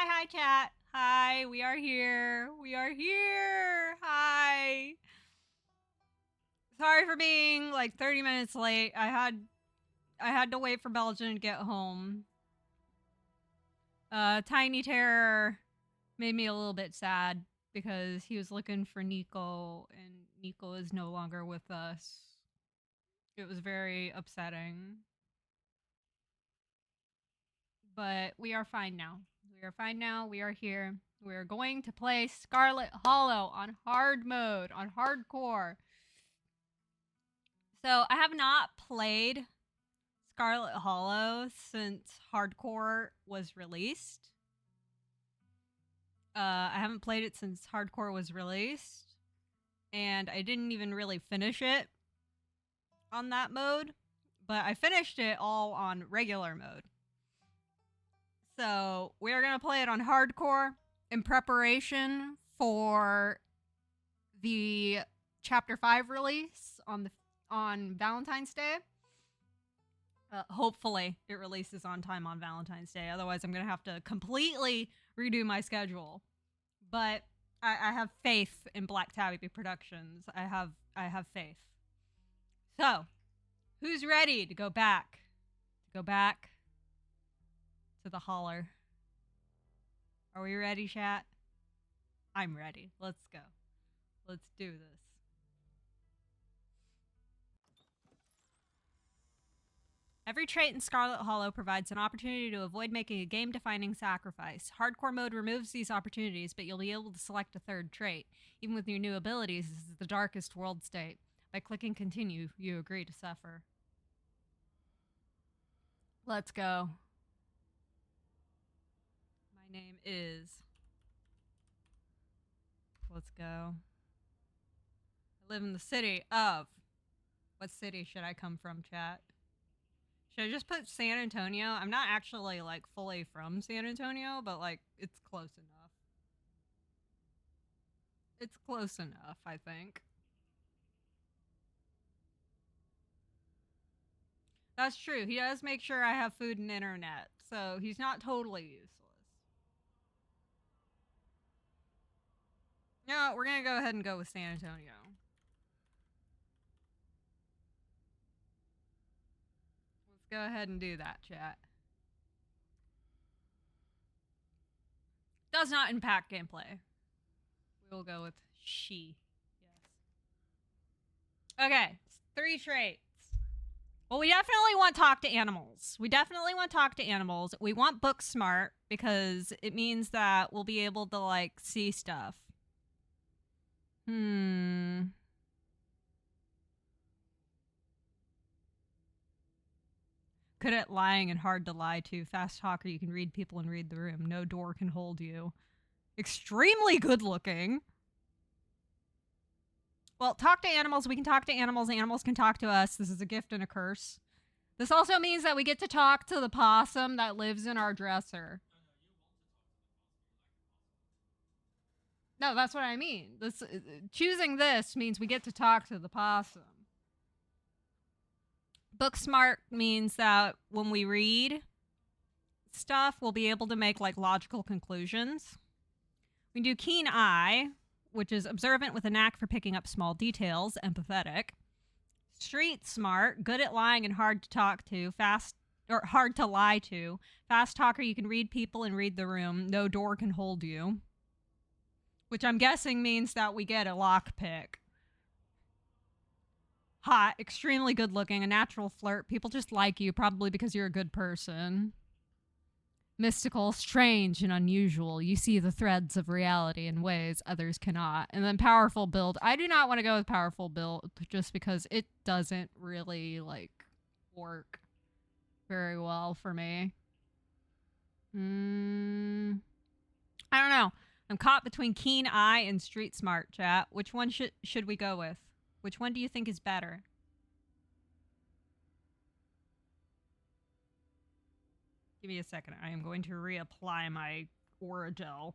hi, chat. Hi, we are here. We are here. Hi. Sorry for being like 30 minutes late. I had to wait for Belgian to get home. Tiny Terror made me a little bit sad because he was looking for Nico and Nico is no longer with us. It was very upsetting. But we are fine now. We are fine now. We are here. We are going to play Scarlet Hollow on hard mode, on hardcore. So I have not played Scarlet Hollow since hardcore was released. I haven't played it since hardcore was released, and I didn't even really finish it on that mode, but I finished it all on regular mode. So we're gonna play it on hardcore in preparation for the Chapter 5 release on Valentine's Day. Hopefully, it releases on time on Valentine's Day. Otherwise, I'm gonna have to completely redo my schedule. But I have faith in Black Tabby Productions. I have faith. So, who's ready to go back? Go back to the holler. Are we ready, chat? I'm ready. Let's go. Let's do this. Every trait in Scarlet Hollow provides an opportunity to avoid making a game-defining sacrifice. Hardcore mode removes these opportunities, but you'll be able to select a third trait. Even with your new abilities, this is the darkest world state. By clicking continue, you agree to suffer. Let's go. My name is... Let's go. I live in the city of... What city should I come from, chat? Should I just put San Antonio? I'm not actually, like, fully from San Antonio, but, like, it's close enough. It's close enough, I think. That's true. He does make sure I have food and internet, so he's not totally useless. No, we're gonna go ahead and go with San Antonio. Let's go ahead and do that, chat. Does not impact gameplay. We will go with she. Yes. Okay, 3 traits. Well, we definitely want to talk to animals. We definitely want to talk to animals. We want book smart because it means that we'll be able to, like, see stuff. Good at lying and hard to lie to. Fast talker, you can read people and read the room. No door can hold you. Extremely good looking. Well, talk to animals. We can talk to animals. Animals can talk to us. This is a gift and a curse. This also means that we get to talk to the possum that lives in our dresser. No, that's what I mean. This choosing this means we get to talk to the possum. Book smart means that when we read stuff, we'll be able to make, like, logical conclusions. We do keen eye, which is observant with a knack for picking up small details, empathetic. Street smart, good at lying and hard to talk to, hard to lie to. Fast talker, you can read people and read the room. No door can hold you. Which I'm guessing means that we get a lockpick. Hot, extremely good looking, a natural flirt. People just like you, probably because you're a good person. Mystical, strange, and unusual. You see the threads of reality in ways others cannot. And then powerful build. I do not want to go with powerful build just because it doesn't really, like, work very well for me. I don't know. I'm caught between keen eye and street smart, chat. Which one should we go with? Which one do you think is better? Give me a second. I am going to reapply my Oragel.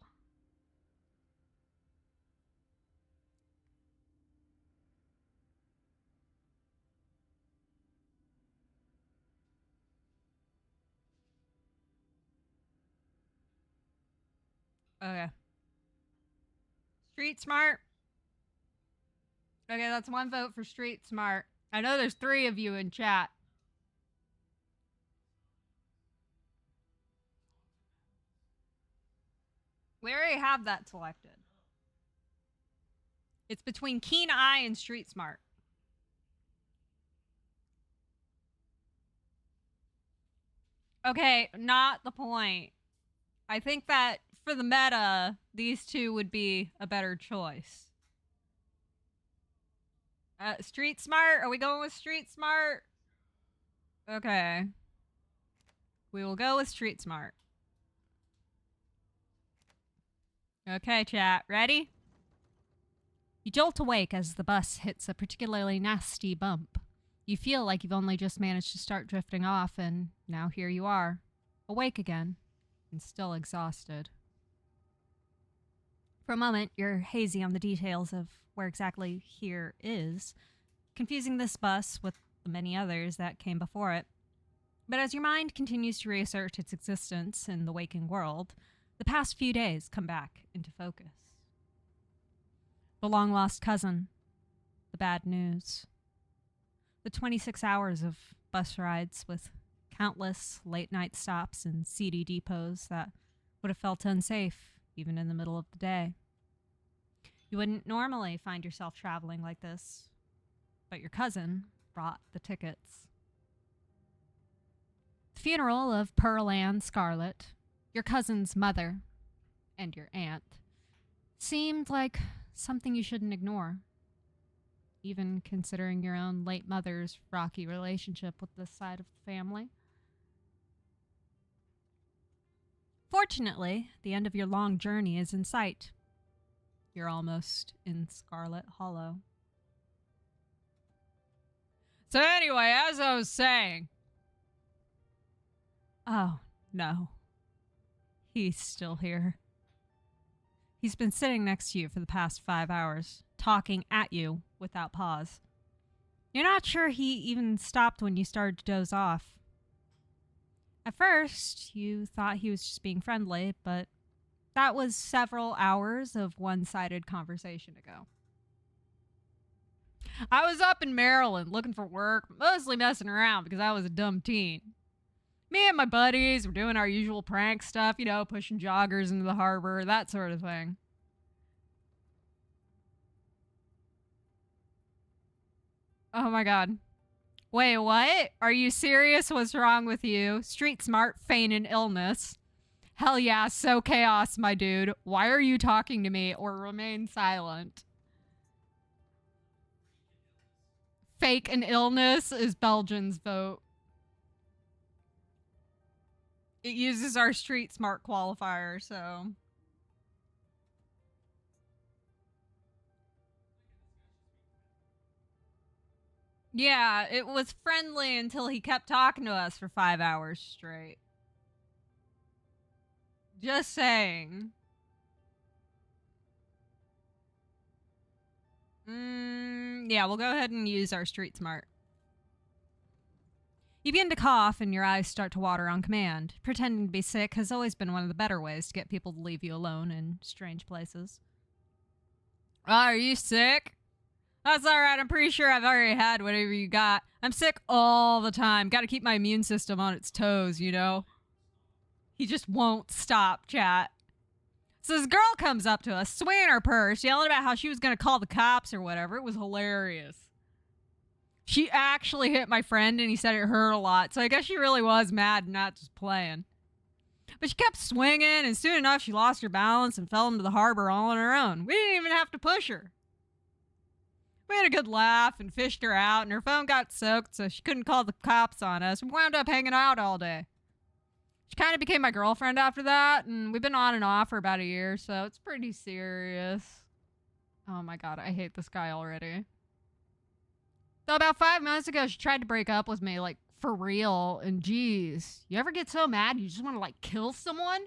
Okay. Street smart. Okay, that's one vote for street smart. I know there's 3 of you in chat. We already have that selected. It's between keen eye and street smart. Okay, not the point. I think that for the meta, these 2 would be a better choice. Street smart? Are we going with street smart? Okay. We will go with street smart. Okay, chat. Ready? You jolt awake as the bus hits a particularly nasty bump. You feel like you've only just managed to start drifting off, and now here you are, awake again, and still exhausted. For a moment, you're hazy on the details of where exactly here is, confusing this bus with the many others that came before it. But as your mind continues to reassert its existence in the waking world, the past few days come back into focus. The long-lost cousin, the bad news, the 26 hours of bus rides with countless late-night stops and seedy depots that would have felt unsafe even in the middle of the day. You wouldn't normally find yourself traveling like this, but your cousin brought the tickets. The funeral of Pearl Ann Scarlet, your cousin's mother, and your aunt, seemed like something you shouldn't ignore, even considering your own late mother's rocky relationship with this side of the family. Fortunately, the end of your long journey is in sight. You're almost in Scarlet Hollow. So anyway, as I was saying... Oh, no. He's still here. He's been sitting next to you for the past 5 hours, talking at you without pause. You're not sure he even stopped when you started to doze off. At first, you thought he was just being friendly, but that was several hours of one-sided conversation ago. I was up in Maryland looking for work, mostly messing around because I was a dumb teen. Me and my buddies were doing our usual prank stuff, you know, pushing joggers into the harbor, that sort of thing. Oh my god. Wait, what? Are you serious? What's wrong with you? Street smart, feigning illness. Hell yeah, so chaos, my dude. Why are you talking to me or remain silent? Fake an illness is Belgian's vote. It uses our street smart qualifier, so... Yeah, it was friendly until he kept talking to us for 5 hours straight. Just saying. Yeah, we'll go ahead and use our street smart. You begin to cough and your eyes start to water on command. Pretending to be sick has always been one of the better ways to get people to leave you alone in strange places. Oh, are you sick? That's alright, I'm pretty sure I've already had whatever you got. I'm sick all the time. Gotta keep my immune system on its toes, you know? He just won't stop, chat. So this girl comes up to us, swinging her purse, yelling about how she was gonna call the cops or whatever. It was hilarious. She actually hit my friend and he said it hurt a lot, so I guess she really was mad and not just playing. But she kept swinging, and soon enough she lost her balance and fell into the harbor all on her own. We didn't even have to push her. We had a good laugh and fished her out, and her phone got soaked, so she couldn't call the cops on us. We wound up hanging out all day. She kind of became my girlfriend after that, and we've been on and off for about a year, so it's pretty serious. Oh my god, I hate this guy already. So about 5 months ago, she tried to break up with me, like, for real, and geez, you ever get so mad you just want to, like, kill someone?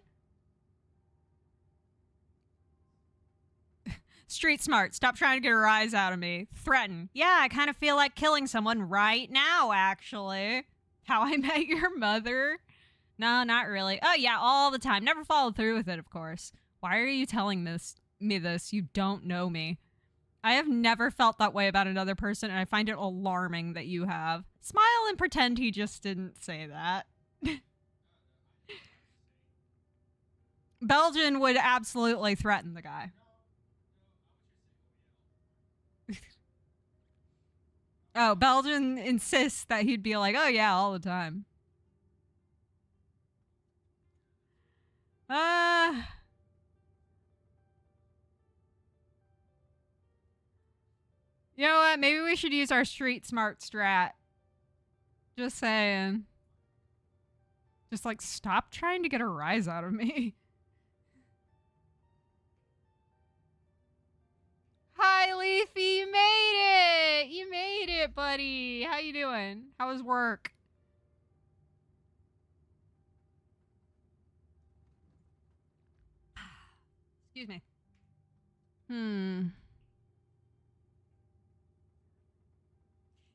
Street smart, stop trying to get a rise out of me. Threaten. Yeah, I kind of feel like killing someone right now, actually. How I Met Your Mother? No, not really. Oh, yeah, all the time. Never followed through with it, of course. Why are you telling me this? You don't know me. I have never felt that way about another person, and I find it alarming that you have. Smile and pretend he just didn't say that. Belgian would absolutely threaten the guy. Oh, Belgian insists that he'd be like, oh yeah, all the time. You know what? Maybe we should use our street smart strat. Just saying. Just like, stop trying to get a rise out of me. Hi, Leafy, you made it! You made it, buddy. How you doing? How was work? Excuse me.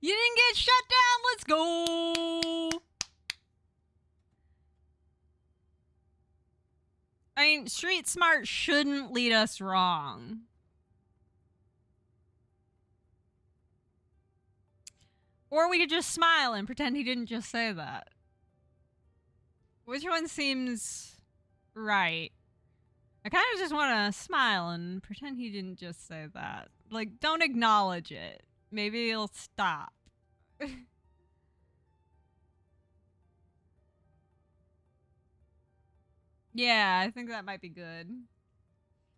You didn't get shut down. Let's go. I mean, street smart shouldn't lead us wrong. Or we could just smile and pretend he didn't just say that. Which one seems right? I kind of just want to smile and pretend he didn't just say that. Like, don't acknowledge it. Maybe he'll stop. Yeah, I think that might be good.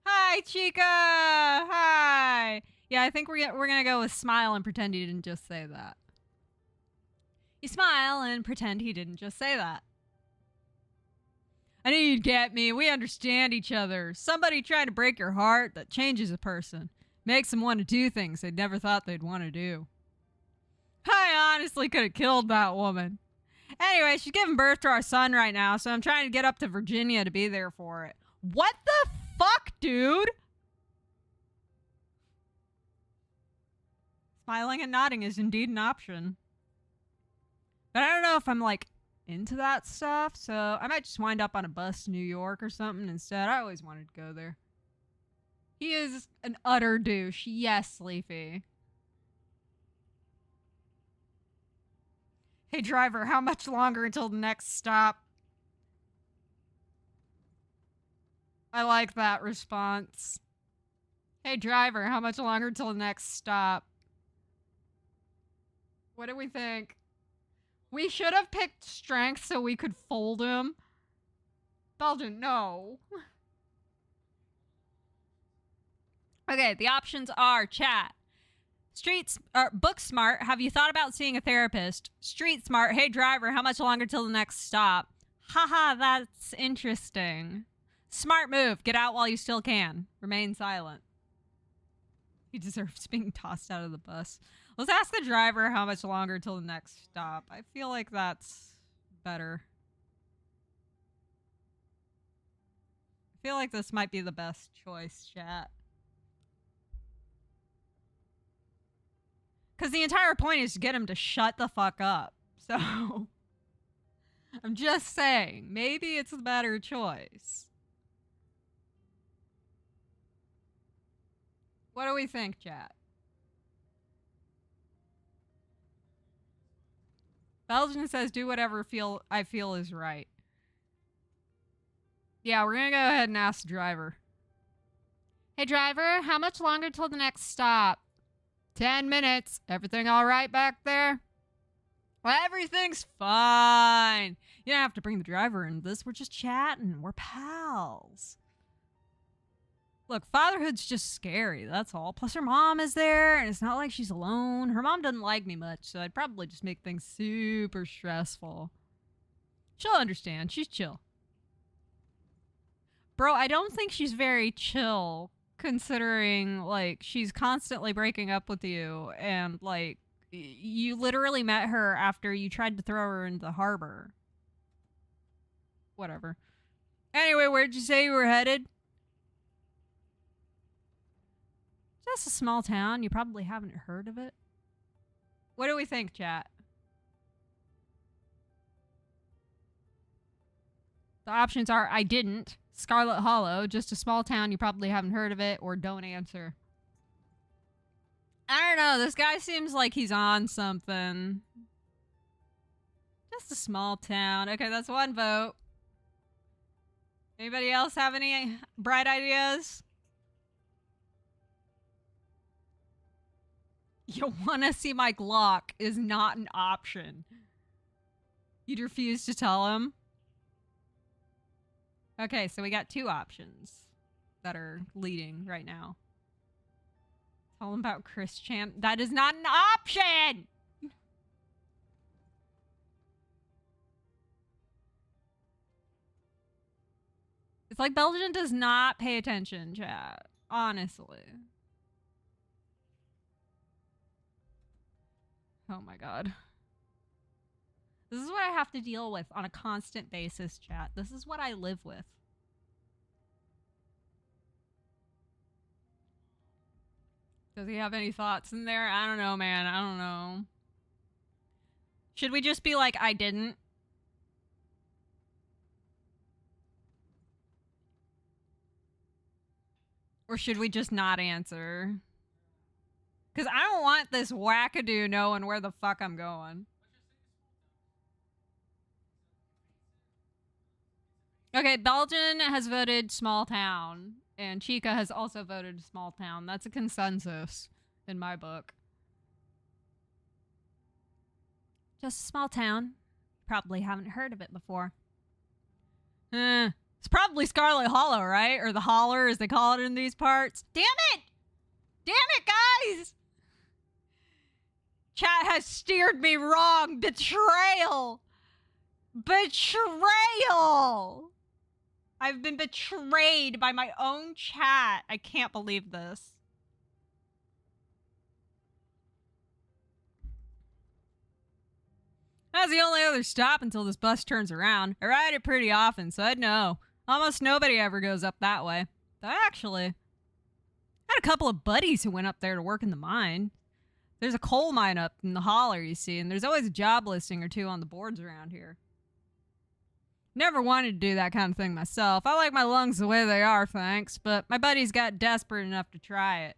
Hi, Chica! Hi! Yeah, I think we're gonna go with smile and pretend he didn't just say that. You smile and pretend he didn't just say that. I knew you'd get me. We understand each other. Somebody trying to break your heart, that changes a person. Makes them want to do things they never thought they'd want to do. I honestly could have killed that woman. Anyway, she's giving birth to our son right now, so I'm trying to get up to Virginia to be there for it. What the fuck, dude? Smiling and nodding is indeed an option. But I don't know if I'm, like, into that stuff, so I might just wind up on a bus to New York or something instead. I always wanted to go there. He is an utter douche. Yes, Leafy. Hey, driver, how much longer until the next stop? I like that response. Hey, driver, how much longer until the next stop? What do we think? We should have picked strength so we could fold him. Belgian, no. Okay, the options are chat. Book smart, have you thought about seeing a therapist? Street smart, hey driver, how much longer till the next stop? Haha, that's interesting. Smart move, get out while you still can. Remain silent. He deserves being tossed out of the bus. Let's ask the driver how much longer till the next stop. I feel like that's better. I feel like this might be the best choice, chat. Because the entire point is to get him to shut the fuck up. So, I'm just saying, maybe it's a better choice. What do we think, chat? Belgian says, do whatever I feel is right. Yeah, we're gonna go ahead and ask the driver. Hey driver, how much longer till the next stop? 10 minutes. Everything all right back there? Well, everything's fine. You don't have to bring the driver into this. We're just chatting. We're pals. Look, fatherhood's just scary, that's all. Plus her mom is there, and it's not like she's alone. Her mom doesn't like me much, so I'd probably just make things super stressful. She'll understand. She's chill. Bro, I don't think she's very chill, considering, like, she's constantly breaking up with you, and, like, you literally met her after you tried to throw her into the harbor. Whatever. Anyway, where'd you say you were headed? Just a small town. You probably haven't heard of it. What do we think, chat? The options are I didn't, Scarlet Hollow, just a small town, you probably haven't heard of it, or don't answer. I don't know, this guy seems like he's on something. Just a small town. Okay, that's one vote. Anybody else have any bright ideas? You wanna see my Glock is not an option. You'd refuse to tell him? Okay, so we got two options that are leading right now. Tell him about Chris Chan. That is not an option! It's like Belgian does not pay attention, chat. Honestly. Oh my god. This is what I have to deal with on a constant basis, chat. This is what I live with. Does he have any thoughts in there? I don't know, man. I don't know. Should we just be like, I didn't? Or should we just not answer? Because I don't want this wackadoo knowing where the fuck I'm going. Okay, Belgian has voted small town, and Chica has also voted small town. That's a consensus in my book. Just a small town. Probably haven't heard of it before. It's probably Scarlet Hollow, right? Or the Holler, as they call it in these parts. Damn it! Damn it, guys! Chat has steered me wrong. Betrayal! Betrayal! I've been betrayed by my own chat. I can't believe this. That's the only other stop until this bus turns around. I ride it pretty often, so I'd know. Almost nobody ever goes up that way. Actually, I had a couple of buddies who went up there to work in the mine. There's a coal mine up in the holler, you see, and there's always a job listing or two on the boards around here. Never wanted to do that kind of thing myself. I like my lungs the way they are, thanks, but my buddies got desperate enough to try it.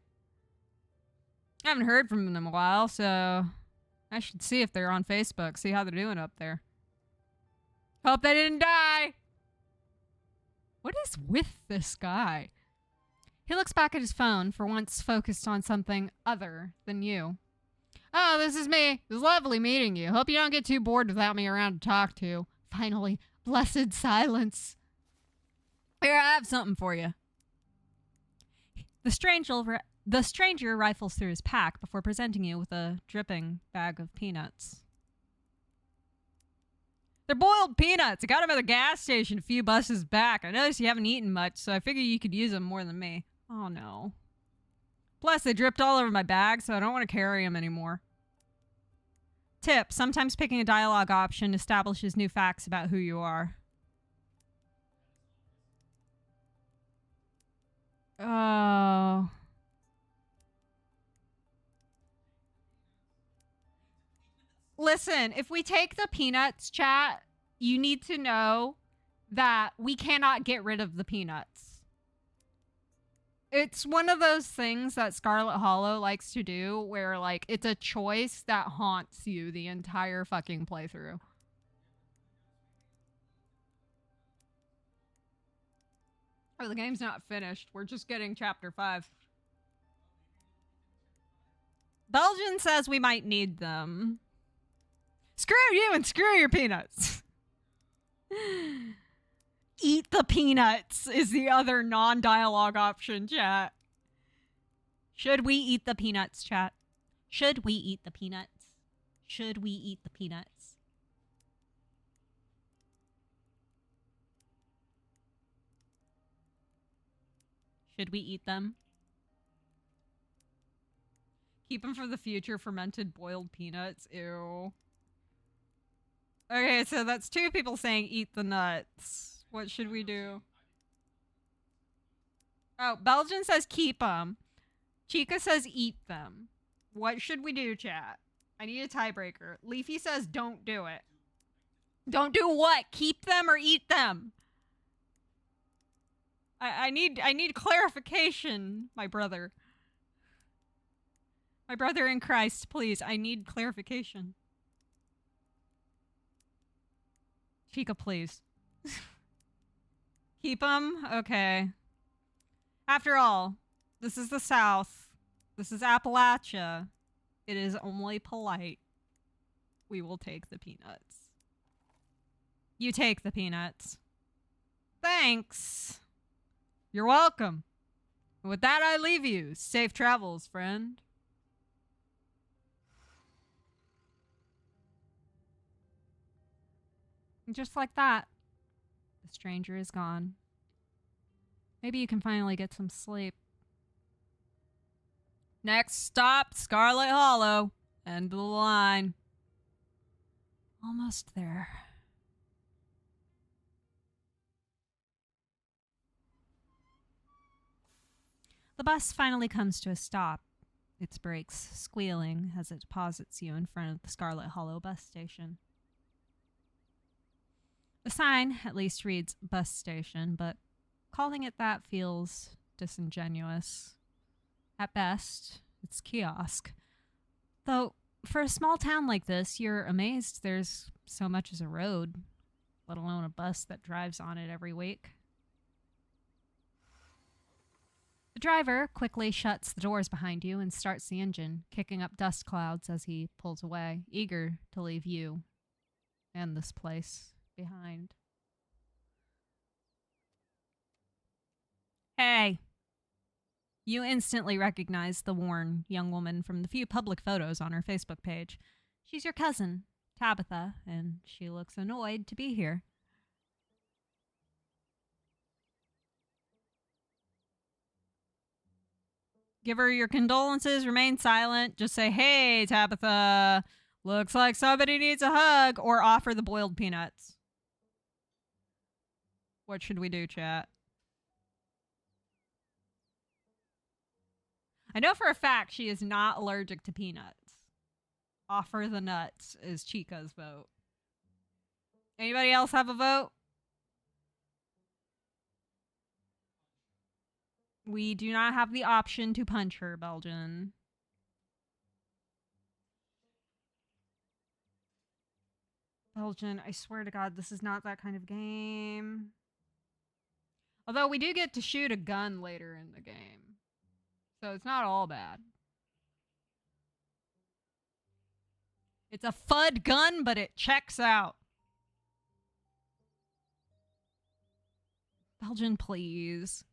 I haven't heard from them in a while, so I should see if they're on Facebook, see how they're doing up there. Hope they didn't die! What is with this guy? He looks back at his phone, for once focused on something other than you. Oh, this is me. It was lovely meeting you. Hope you don't get too bored without me around to talk to. Finally, blessed silence. Here, I have something for you. The stranger rifles through his pack before presenting you with a dripping bag of peanuts. They're boiled peanuts. I got them at the gas station a few buses back. I noticed you haven't eaten much, so I figured you could use them more than me. Oh, no. Plus, they dripped all over my bag, so I don't want to carry them anymore. Tip: sometimes picking a dialogue option establishes new facts about who you are. Oh. Listen, if we take the peanuts, chat, you need to know that we cannot get rid of the peanuts. It's one of those things that Scarlet Hollow likes to do where, like, it's a choice that haunts you the entire fucking playthrough. Oh, the game's not finished. We're just getting chapter 5. Belgian says we might need them. Screw you and screw your peanuts. Eat the peanuts is the other non-dialogue option, chat. Should we eat the peanuts, chat? Should we eat the peanuts? Should we eat the peanuts? Should we eat them? Keep them for the future, fermented boiled peanuts. Ew. Okay, so that's 2 people saying eat the nuts. What should we do? Oh, Belgian says keep them. Chica says eat them. What should we do, chat? I need a tiebreaker. Leafy says don't do it. Don't do what? Keep them or eat them? I need clarification, my brother. My brother in Christ, please. I need clarification. Chica, please. Keep him? Okay. After all, this is the South. This is Appalachia. It is only polite. We will take the peanuts. You take the peanuts. Thanks. You're welcome. With that, I leave you. Safe travels, friend. And just like that, the stranger is gone. Maybe you can finally get some sleep. Next stop, Scarlet Hollow. End of the line. Almost there. The bus finally comes to a stop, its brakes squealing as it deposits you in front of the Scarlet Hollow bus station. The sign at least reads bus station, but calling it that feels disingenuous. At best, it's kiosk. Though, for a small town like this, you're amazed there's so much as a road, let alone a bus that drives on it every week. The driver quickly shuts the doors behind you and starts the engine, kicking up dust clouds as he pulls away, eager to leave you and this place behind. Hey! You instantly recognize the worn young woman from the few public photos on her Facebook page. She's your cousin, Tabitha, and she looks annoyed to be here. Give her your condolences, remain silent, just say, hey, Tabitha, looks like somebody needs a hug, or offer the boiled peanuts. What should we do, chat? I know for a fact she is not allergic to peanuts. Offer the nuts is Chica's vote. Anybody else have a vote? We do not have the option to punch her, Belgian. Belgian, I swear to God, this is not that kind of game. Although we do get to shoot a gun later in the game. So it's not all bad. It's a FUD gun, but it checks out. Belgian, please.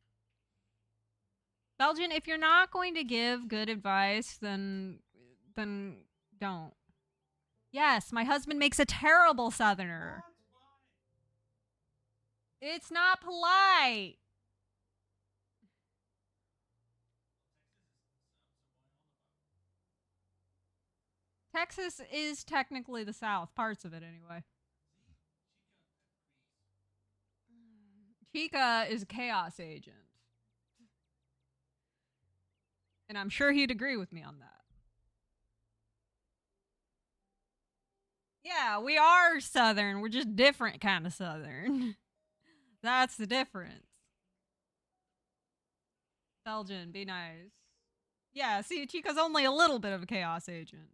Belgian, if you're not going to give good advice, then don't. Yes, my husband makes a terrible Southerner. It's not polite. Texas is technically the South, parts of it anyway. Chica is a chaos agent. And I'm sure he'd agree with me on that. Yeah, we are Southern. We're just different kind of Southern. That's the difference. Belgian, be nice. Yeah, see, Chica's only a little bit of a chaos agent.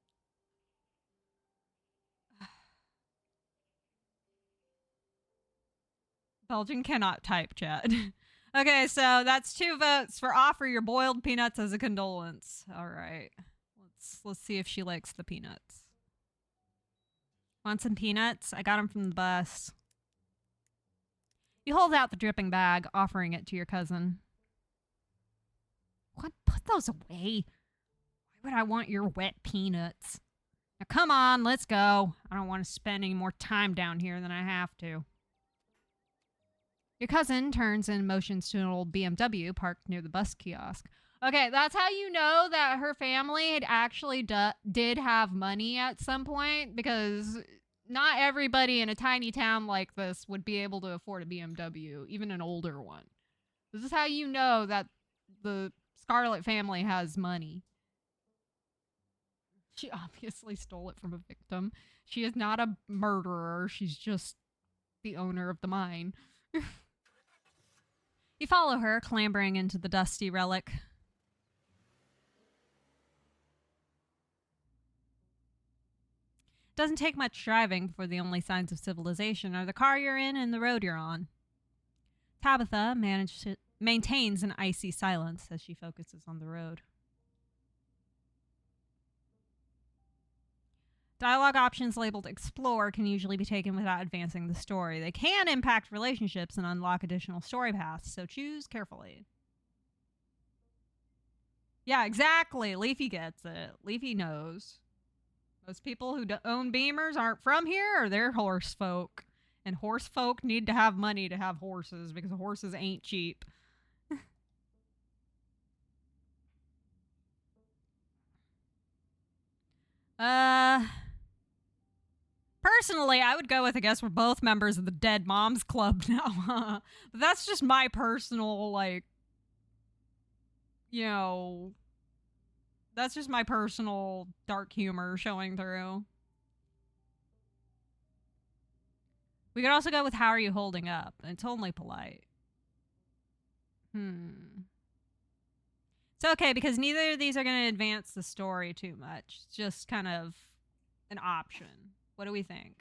Belgian cannot type, chat. Okay, so that's 2 votes for offer your boiled peanuts as a condolence. All right. Let's see if she likes the peanuts. Want some peanuts? I got them from the bus. You hold out the dripping bag, offering it to your cousin. What? Put those away. Why would I want your wet peanuts? Now come on, let's go. I don't want to spend any more time down here than I have to. Your cousin turns and motions to an old BMW parked near the bus kiosk. Okay, that's how you know that her family had actually did have money at some point, because not everybody in a tiny town like this would be able to afford a BMW, even an older one. This is how you know that the Scarlet family has money. She obviously stole it from a victim. She is not a murderer. She's just the owner of the mine. You follow her, clambering into the dusty relic. Doesn't take much driving before the only signs of civilization are the car you're in and the road you're on. Tabitha maintains an icy silence as she focuses on the road. Dialogue options labeled Explore can usually be taken without advancing the story. They can impact relationships and unlock additional story paths, so choose carefully. Yeah, exactly. Leafy gets it. Leafy knows. Most people who own Beamers aren't from here, or they're horse folk. And horse folk need to have money to have horses because horses ain't cheap. Personally, I would go with, I guess we're both members of the Dead Moms Club now. But that's just my personal, like, you know, that's just my personal dark humor showing through. We could also go with How Are You Holding Up? It's only polite. It's okay because neither of these are going to advance the story too much. It's just kind of an option. What do we think?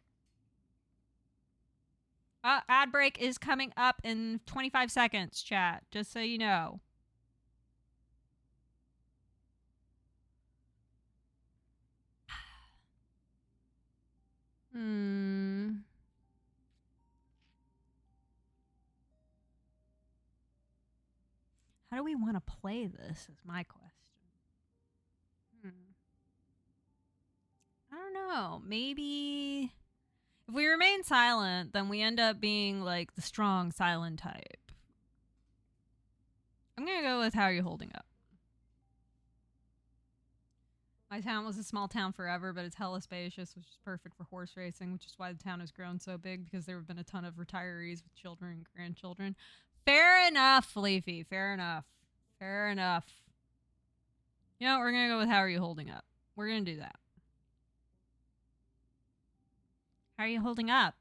Ad break is coming up in 25 seconds, chat, just so you know. How do we want to play this is my question. I don't know. Maybe if we remain silent, then we end up being like the strong silent type. I'm going to go with How Are You Holding Up? My town was a small town forever, but it's hella spacious, which is perfect for horse racing, which is why the town has grown so big, because there have been a ton of retirees with children and grandchildren. Fair enough, Leafy. Fair enough. Fair enough. You know, we're going to go with How Are You Holding Up? We're going to do that. How are you holding up?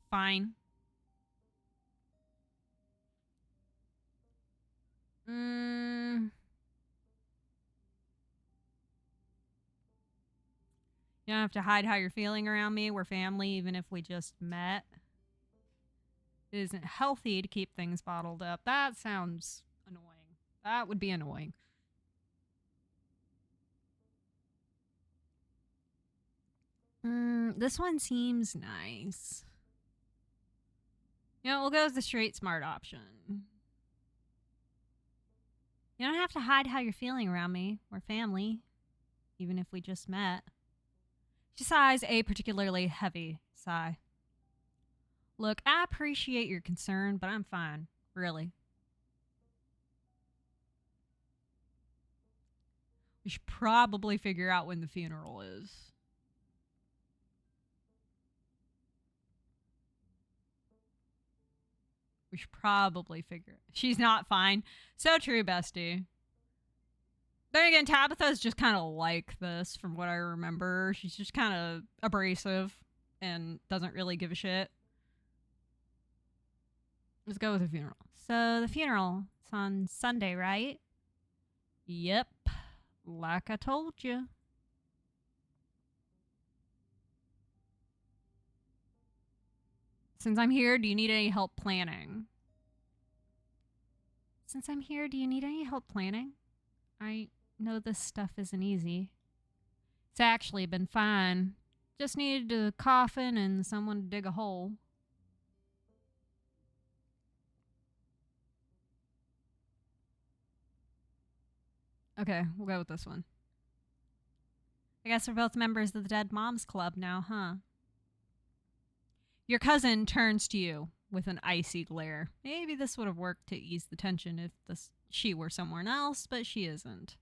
Fine. You don't have to hide how you're feeling around me. We're family, even if we just met. It isn't healthy to keep things bottled up. That sounds annoying. That would be annoying. This one seems nice. You know, we'll go with the straight smart option. You don't have to hide how you're feeling around me. We're family, even if we just met. She sighs a particularly heavy sigh. Look, I appreciate your concern, but I'm fine. Really. We should probably figure out when the funeral is. We should probably figure it. She's not fine. So true, bestie. Then again, Tabitha's just kind of like this from what I remember. She's just kind of abrasive and doesn't really give a shit. Let's go with the funeral. So the funeral, it's on Sunday, right? Yep. Like I told you. Since I'm here, do you need any help planning? Since I'm here, do you need any help planning? I know this stuff isn't easy. It's actually been fine. Just needed a coffin and someone to dig a hole. Okay, we'll go with this one. I guess we're both members of the Dead Moms Club now, huh? Your cousin turns to you with an icy glare. Maybe this would have worked to ease the tension if she were someone else, but she isn't.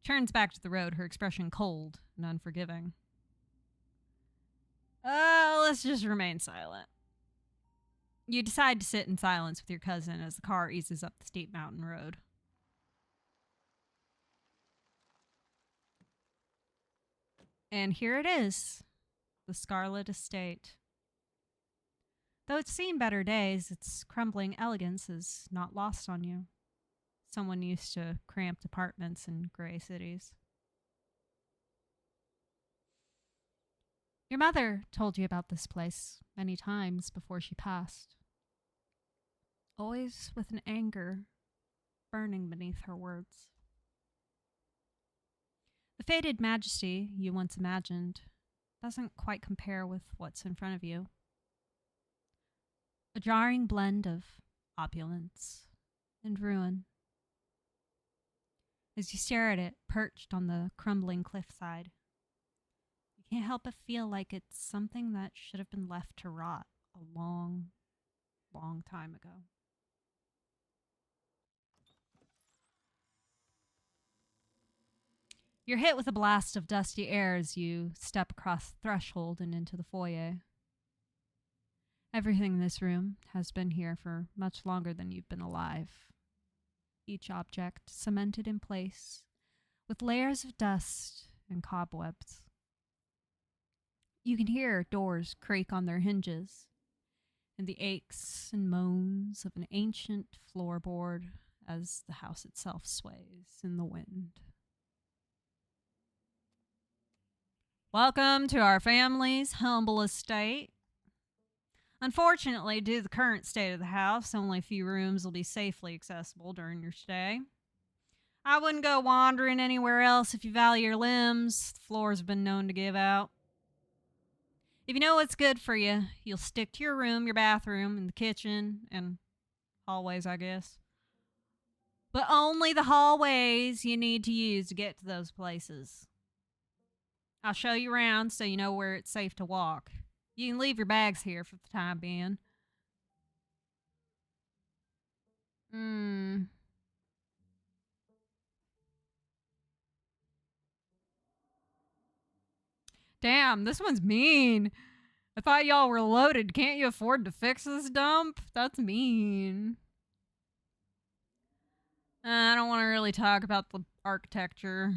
Turns back to the road, her expression cold and unforgiving. Let's just remain silent. You decide to sit in silence with your cousin as the car eases up the steep mountain road. And here it is, the Scarlet estate. Though it's seen better days, its crumbling elegance is not lost on you. Someone used to cramped apartments in gray cities. Your mother told you about this place many times before she passed, always with an anger burning beneath her words. The faded majesty you once imagined doesn't quite compare with what's in front of you. A jarring blend of opulence and ruin. As you stare at it, perched on the crumbling cliffside, you can't help but feel like it's something that should have been left to rot a long, long time ago. You're hit with a blast of dusty air as you step across the threshold and into the foyer. Everything in this room has been here for much longer than you've been alive. Each object cemented in place with layers of dust and cobwebs. You can hear doors creak on their hinges and the aches and moans of an ancient floorboard as the house itself sways in the wind. Welcome to our family's humble estate. Unfortunately, due to the current state of the house, only a few rooms will be safely accessible during your stay. I wouldn't go wandering anywhere else if you value your limbs. The floors have been known to give out. If you know what's good for you, you'll stick to your room, your bathroom, and the kitchen, and hallways, I guess. But only the hallways you need to use to get to those places. I'll show you around so you know where it's safe to walk. You can leave your bags here for the time being. Damn, this one's mean. I thought y'all were loaded. Can't you afford to fix this dump? That's mean. I don't want to really talk about the architecture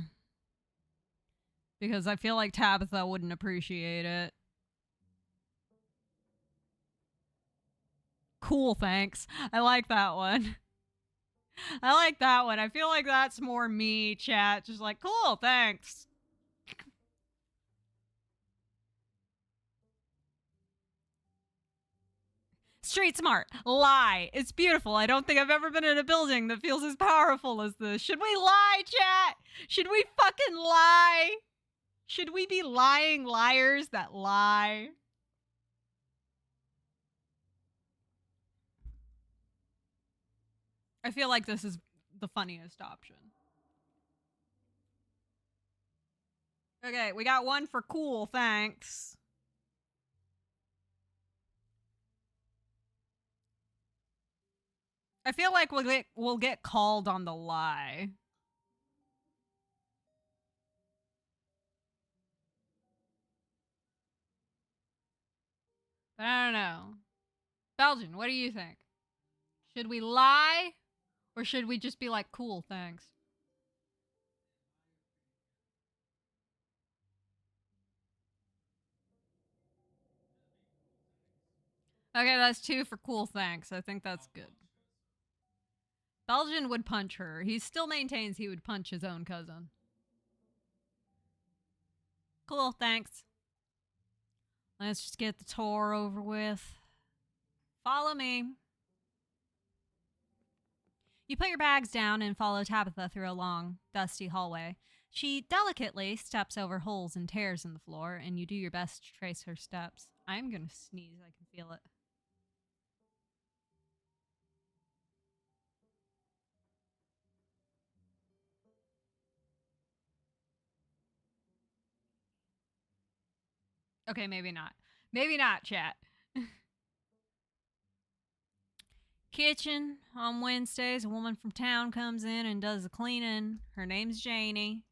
because I feel like Tabitha wouldn't appreciate it. Cool, thanks. I like that one. I like that one. I feel like that's more me, chat. Just like, cool, thanks. Street smart. Lie. It's beautiful. I don't think I've ever been in a building that feels as powerful as this. Should we lie, chat? Should we fucking lie? Should we be lying liars that lie? I feel like this is the funniest option. Okay, we got one for cool, thanks. I feel like we'll get called on the lie. But I don't know. Belgian, what do you think? Should we lie? Or should we just be like, cool, thanks? Okay, that's 2 for cool, thanks. I think that's good. Belgian would punch her. He still maintains he would punch his own cousin. Cool, thanks. Let's just get the tour over with. Follow me. You put your bags down and follow Tabitha through a long, dusty hallway. She delicately steps over holes and tears in the floor, and you do your best to trace her steps. I'm gonna sneeze, I can feel it. Okay, maybe not. Maybe not, chat. Kitchen. On Wednesdays, a woman from town comes in and does the cleaning. Her name's Janie.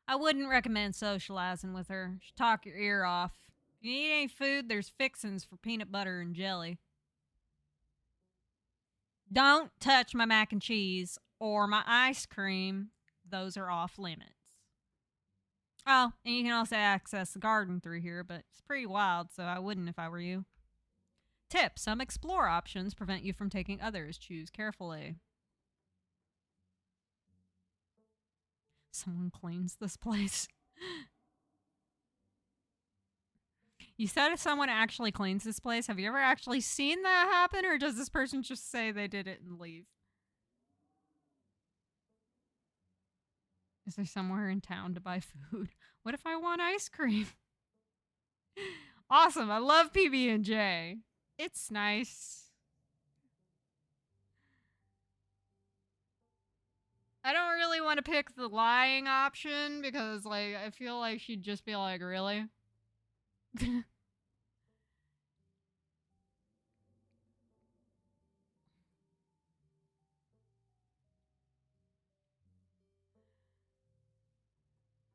I wouldn't recommend socializing with her. She'll talk your ear off. If you need any food, there's fixins for peanut butter and jelly. Don't touch my mac and cheese or my ice cream. Those are off limits. Oh, and you can also access the garden through here, but it's pretty wild, so I wouldn't if I were you. Tip: some explore options prevent you from taking others. Choose carefully. Someone cleans this place. You said if someone actually cleans this place. Have you ever actually seen that happen, or does this person just say they did it and leave? Is there somewhere in town to buy food? What if I want ice cream? Awesome. I love PB&J. It's nice. I don't really want to pick the lying option because, like, I feel like she'd just be like, really?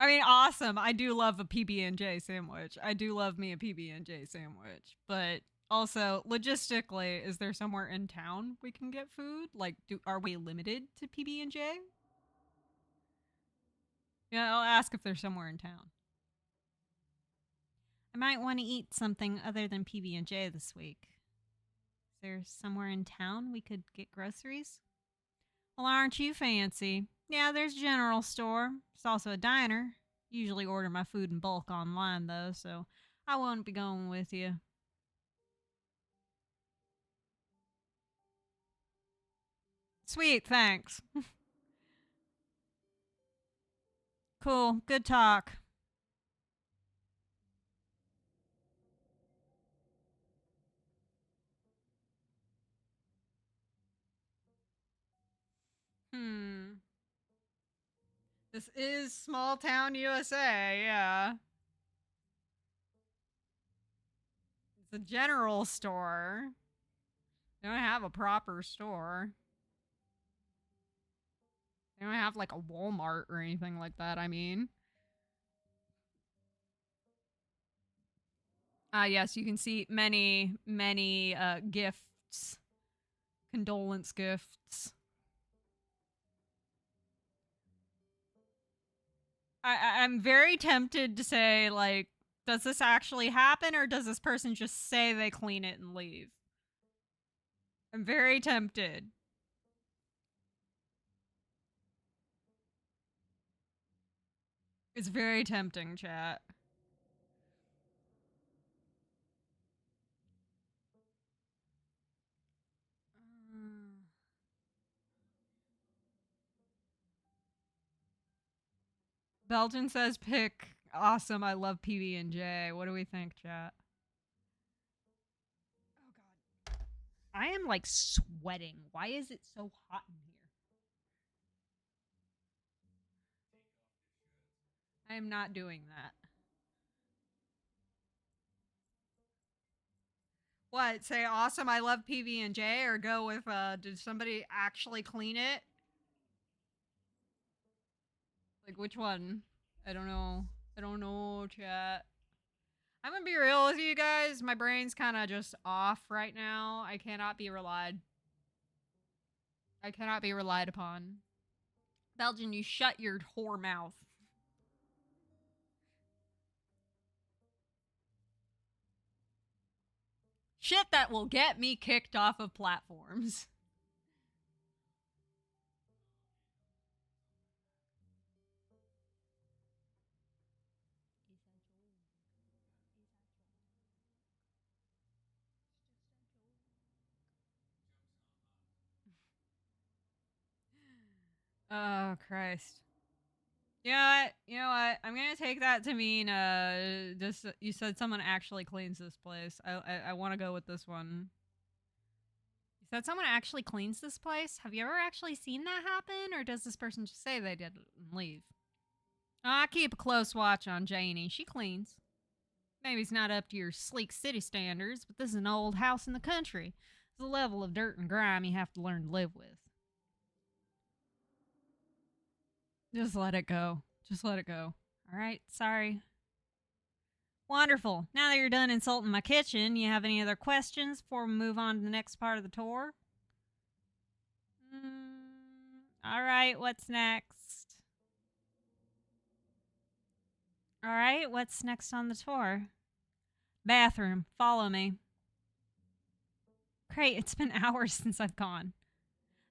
I mean, awesome. I do love a PB&J sandwich. I do love me a PB&J sandwich. But also, logistically, is there somewhere in town we can get food? Like, are we limited to PB&J? Yeah, I'll ask if there's somewhere in town. I might want to eat something other than PB&J this week. Is there somewhere in town we could get groceries? Well, aren't you fancy? Yeah, there's a general store. There's also a diner. Usually order my food in bulk online, though, so I won't be going with you. Sweet, thanks. Cool, good talk. This is small town USA, yeah. It's a general store. They don't have a proper store. They don't have like a Walmart or anything like that, I mean. Yes, you can see many, many gifts. Condolence gifts. I'm very tempted to say, like, does this actually happen or does this person just say they clean it and leave? I'm very tempted. It's very tempting, chat. Belgian says pick. Awesome. I love PB&J. What do we think, chat? Oh god. I am like sweating. Why is it so hot in here? I am not doing that. What? Say awesome. I love PB&J or go with did somebody actually clean it? Like which one? I don't know. I don't know, chat. I'm gonna be real with you guys. My brain's kind of just off right now. I cannot be relied upon. Belgian, you shut your whore mouth. Shit that will get me kicked off of platforms. Oh, Christ. You know what? You know what? I'm gonna take that to mean just you said someone actually cleans this place. I want to go with this one. You said someone actually cleans this place. Have you ever actually seen that happen, or does this person just say they did and leave? I keep a close watch on Janie. She cleans. Maybe it's not up to your sleek city standards, but this is an old house in the country. It's a level of dirt and grime you have to learn to live with. Just let it go. Just let it go. All right, sorry. Wonderful. Now that you're done insulting my kitchen, you have any other questions before we move on to the next part of the tour? All right, what's next? All right, what's next on the tour? Bathroom. Follow me. Great, it's been hours since I've gone.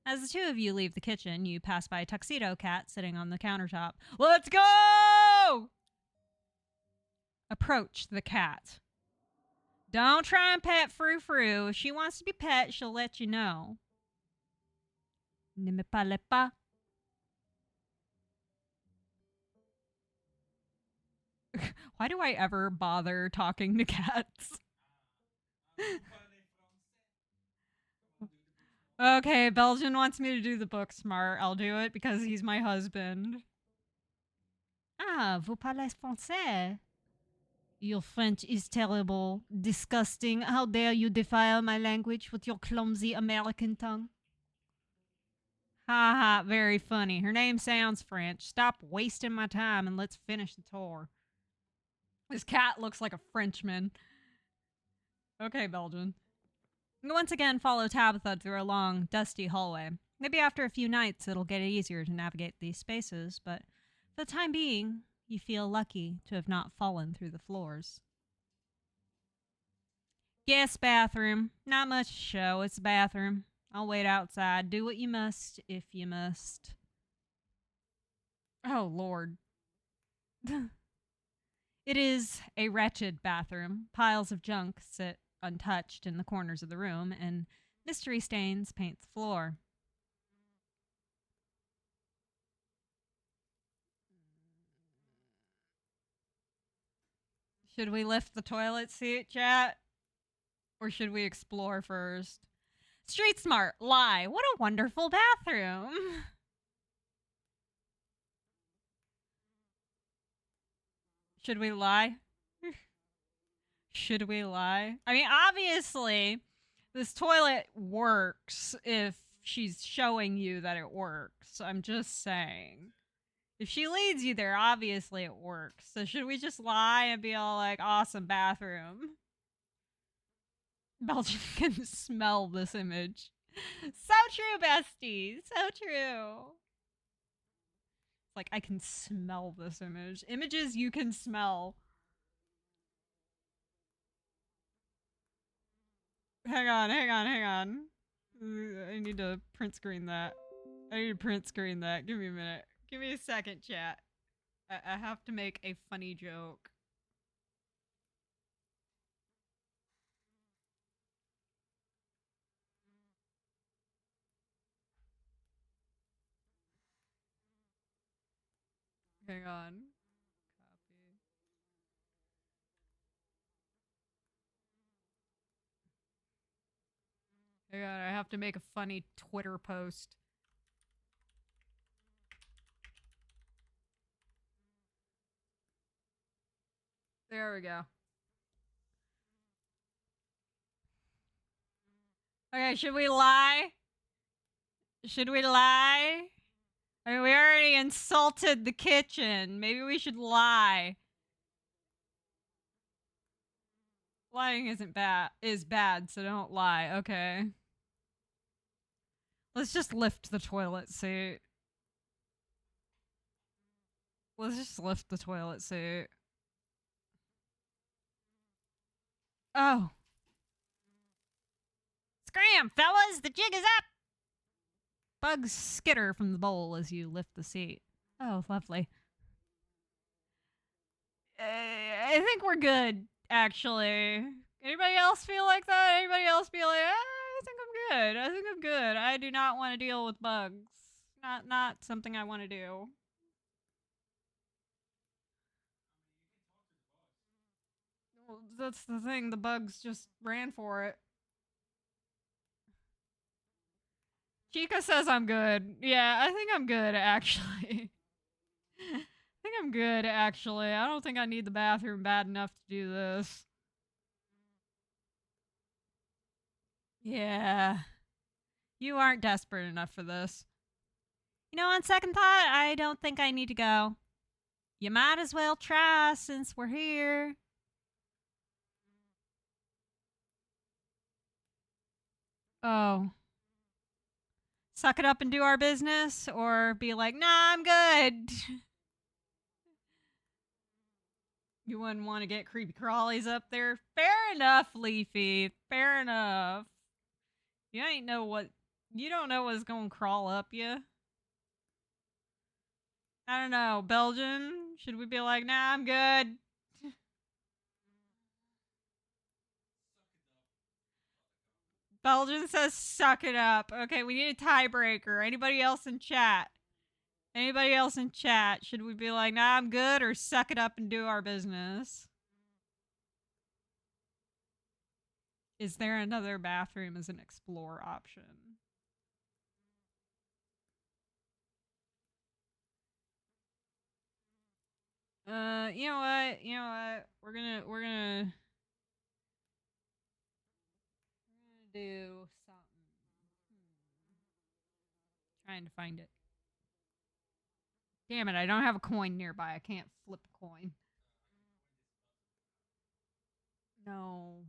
As the two of you leave the kitchen, you pass by a tuxedo cat sitting on the countertop. Let's go! Approach the cat. Don't try and pet Frou Frou. If she wants to be pet, she'll let you know. Ne me parle pas. Why do I ever bother talking to cats? Okay, Belgian wants me to do the book smart. I'll do it because he's my husband. Ah, vous parlez français? Your French is terrible, disgusting. How dare you defile my language with your clumsy American tongue? Ha ha, very funny. Her name sounds French. Stop wasting my time and let's finish the tour. This cat looks like a Frenchman. Okay, Belgian. Once again, follow Tabitha through a long, dusty hallway. Maybe after a few nights it'll get easier to navigate these spaces, but for the time being, you feel lucky to have not fallen through the floors. Guest bathroom. Not much to show, it's a bathroom. I'll wait outside. Do what you must, if you must. Oh, Lord. It is a wretched bathroom. Piles of junk sit untouched in the corners of the room, and mystery stains paint the floor. Should we lift the toilet seat, chat? Or should we explore first? Street smart, lie. What a wonderful bathroom. Should we lie? Should we lie? I mean, obviously, this toilet works if she's showing you that it works. I'm just saying. If she leads you there, obviously it works. So should we just lie and be all like, awesome bathroom? Belgian can smell this image. So true, bestie. So true. It's like, I can smell this image. Images you can smell. Hang on. I need to print screen that. Give me a minute. Give me a second, chat. I have to make a funny joke. Hang on. Copy. Hang on, I have to make a funny Twitter post. There we go. Okay, should we lie? Should we lie? I mean, we already insulted the kitchen. Maybe we should lie. Lying isn't bad. Is bad, so don't lie. Okay. Let's just lift the toilet seat. Let's just lift the toilet seat. Oh. Scram, fellas! The jig is up! Bugs skitter from the bowl as you lift the seat. Oh, lovely. I think we're good, actually. Anybody else feel like that? Anybody else be like, I think I'm good. I think I'm good. I do not want to deal with bugs. Not something I want to do. Well, that's the thing. The bugs just ran for it. Chica says I'm good. Yeah, I think I'm good, actually. I think I'm good, actually. I don't think I need the bathroom bad enough to do this. Yeah. You aren't desperate enough for this. You know, on second thought, I don't think I need to go. You might as well try since we're here. Oh. Suck it up and do our business, or be like, nah, I'm good. You wouldn't want to get creepy crawlies up there. Fair enough, Leafy. Fair enough. You ain't know what. You don't know what's gonna crawl up you. I don't know. Belgian? Should we be like, nah, I'm good? Belgian says suck it up. Okay, we need a tiebreaker. Anybody else in chat? Anybody else in chat? Should we be like, nah, I'm good, or suck it up and do our business? Is there another bathroom as an explore option? You know what? You know what? We're gonna do something. Trying to find it. Damn it, I don't have a coin nearby. I can't flip a coin. No.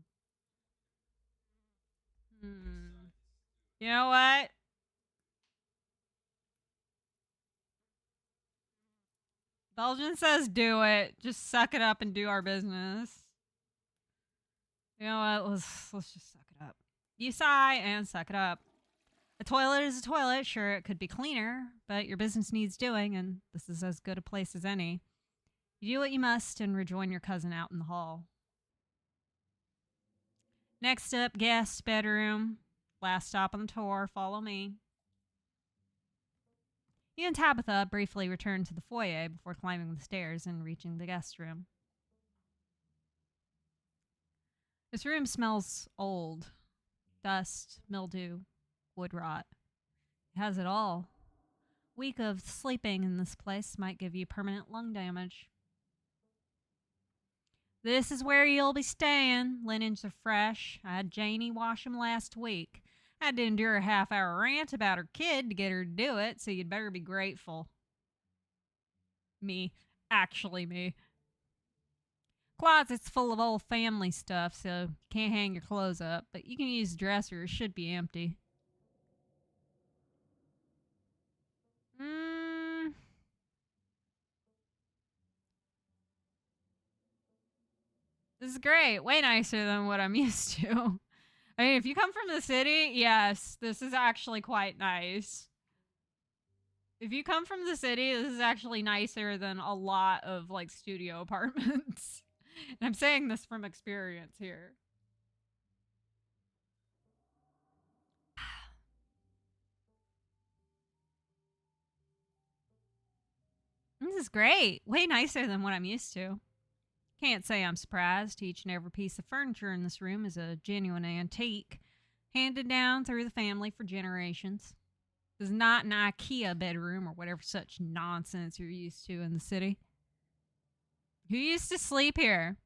You know what? Belgian says do it. Just suck it up and do our business. You know what? Let's just suck it up. You sigh and suck it up. A toilet is a toilet. Sure, it could be cleaner, but your business needs doing, and this is as good a place as any. You do what you must and rejoin your cousin out in the hall. Next up, guest bedroom. Last stop on the tour. Follow me. You and Tabitha briefly return to the foyer before climbing the stairs and reaching the guest room. This room smells old. Dust, mildew, wood rot. It has it all. Week of sleeping in this place might give you permanent lung damage. This is where you'll be staying. Linens are fresh. I had Janie wash them last week. I had to endure a half-hour rant about her kid to get her to do it, so you'd better be grateful. Me. Actually me. Closet's full of old family stuff, so you can't hang your clothes up, but you can use the dresser. It should be empty. This is great. Way nicer than what I'm used to. I mean, if you come from the city, yes, this is actually quite nice. If you come from the city, this is actually nicer than a lot of like studio apartments. And I'm saying this from experience here. This is great. Way nicer than what I'm used to. Can't say I'm surprised. Each and every piece of furniture in this room is a genuine antique, handed down through the family for generations. This is not an IKEA bedroom or whatever such nonsense you're used to in the city. Who used to sleep here?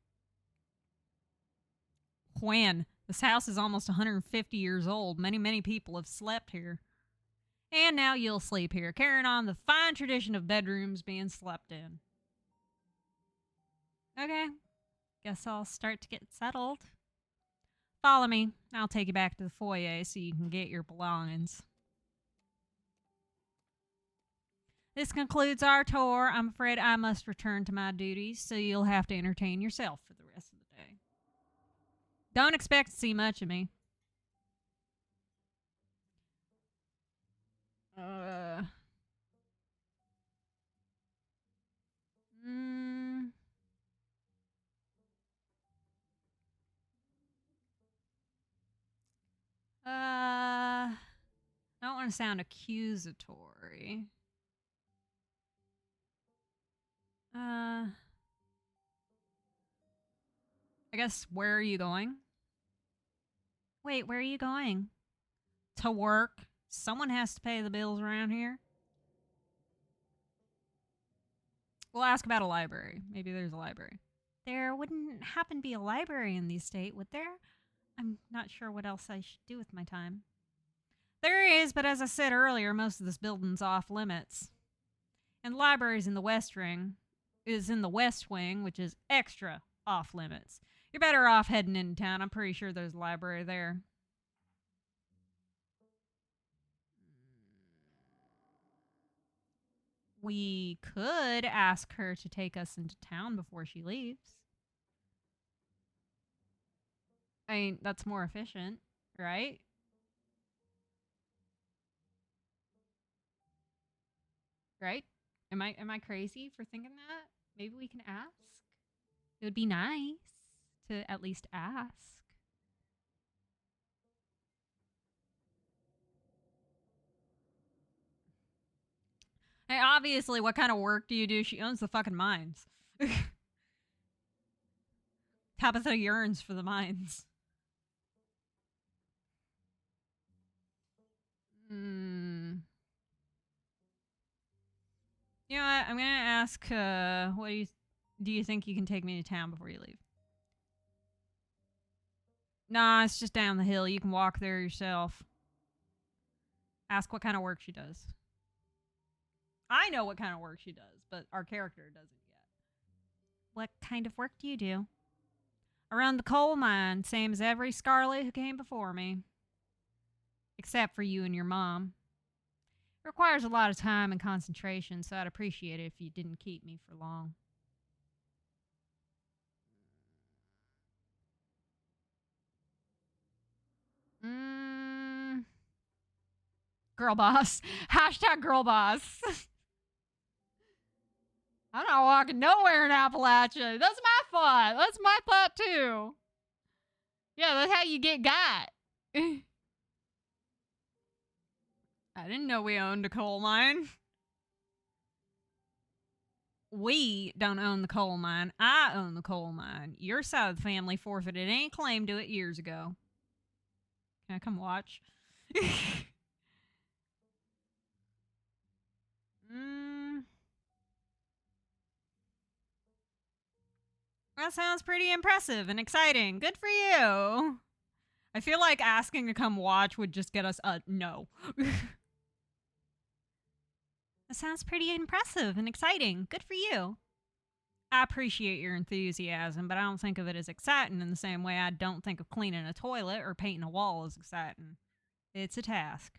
When? This house is almost 150 years old. Many people have slept here. And now you'll sleep here, carrying on the fine tradition of bedrooms being slept in. Okay, guess I'll start to get settled. Follow me. I'll take you back to the foyer so you can get your belongings. This concludes our tour. I'm afraid I must return to my duties, so you'll have to entertain yourself for the rest of the day. Don't expect to see much of me. I don't want to sound accusatory. I guess, where are you going? Wait, where are you going? To work. Someone has to pay the bills around here. We'll ask about a library. Maybe there's a library. There wouldn't happen to be a library in the estate, would there? I'm not sure what else I should do with my time. There is, but as I said earlier, most of this building's off limits. And the library's in the West Wing, which is extra off limits. You're better off heading into town. I'm pretty sure there's a library there. We could ask her to take us into town before she leaves. I mean, that's more efficient, right? Right? Am I crazy for thinking that? Maybe we can ask? It would be nice to at least ask. Hey, obviously, what kind of work do you do? She owns the fucking mines. Tabitha yearns for the mines. You know what? I'm gonna ask, what do you think you can take me to town before you leave? Nah, it's just down the hill. You can walk there yourself. Ask what kind of work she does. I know what kind of work she does, but our character doesn't yet. What kind of work do you do? Around the coal mine, same as every Scarlet who came before me. Except for you and your mom. It requires a lot of time and concentration, so I'd appreciate it if you didn't keep me for long. Girl boss. Hashtag girl boss. I'm not walking nowhere in Appalachia. That's my thought. That's my thought too. Yeah, that's how you get got. I didn't know we owned a coal mine. We don't own the coal mine. I own the coal mine. Your side of the family forfeited any claim to it years ago. Can I come watch? That sounds pretty impressive and exciting. Good for you. I feel like asking to come watch would just get us a no. That sounds pretty impressive and exciting. Good for you. I appreciate your enthusiasm, but I don't think of it as exciting in the same way I don't think of cleaning a toilet or painting a wall as exciting. It's a task.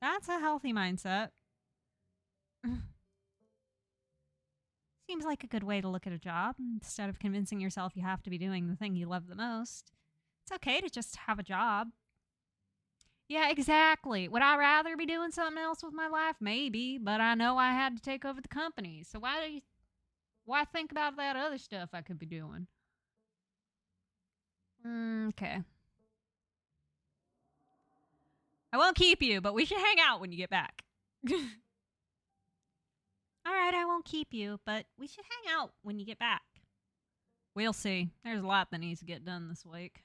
That's a healthy mindset. Seems like a good way to look at a job. Instead of convincing yourself you have to be doing the thing you love the most, it's okay to just have a job. Yeah, exactly. Would I rather be doing something else with my life? Maybe, but I know I had to take over the company. So why think about that other stuff I could be doing? Okay. I won't keep you, but we should hang out when you get back. All right, I won't keep you, but we should hang out when you get back. We'll see. There's a lot that needs to get done this week.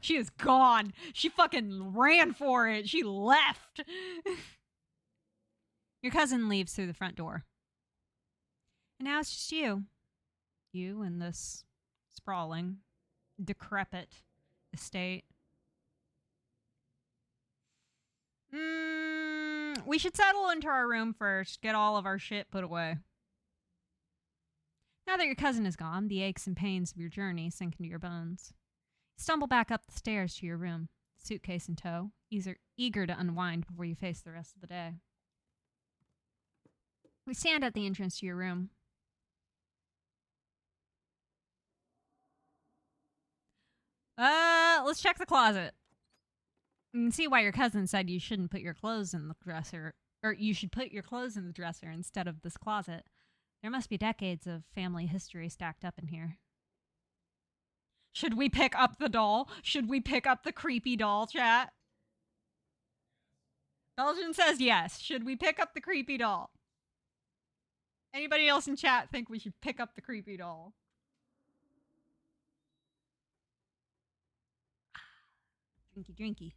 She is gone. She fucking ran for it. She left. Your cousin leaves through the front door. And now it's just you. You and this sprawling, decrepit estate. We should settle into our room first. Get all of our shit put away. Now that your cousin is gone, the aches and pains of your journey sink into your bones. You stumble back up the stairs to your room, suitcase in tow, eager to unwind before you face the rest of the day. We stand at the entrance to your room. Let's check the closet. You can see why your cousin said you shouldn't put your clothes in the dresser, or you should put your clothes in the dresser instead of this closet. There must be decades of family history stacked up in here. Should we pick up the doll? Should we pick up the creepy doll, chat? Belgian says yes. Should we pick up the creepy doll? Anybody else in chat think we should pick up the creepy doll? Drinky, drinky.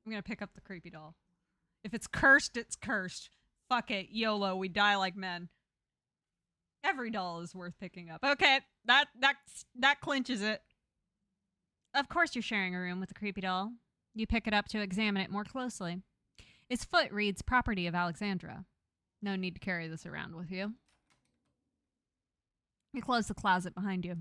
I'm gonna pick up the creepy doll. If it's cursed, it's cursed. Fuck it. YOLO. We die like men. Every doll is worth picking up. Okay, that clinches it. Of course you're sharing a room with the creepy doll. You pick it up to examine it more closely. Its foot reads property of Alexandra. No need to carry this around with you. You close the closet behind you.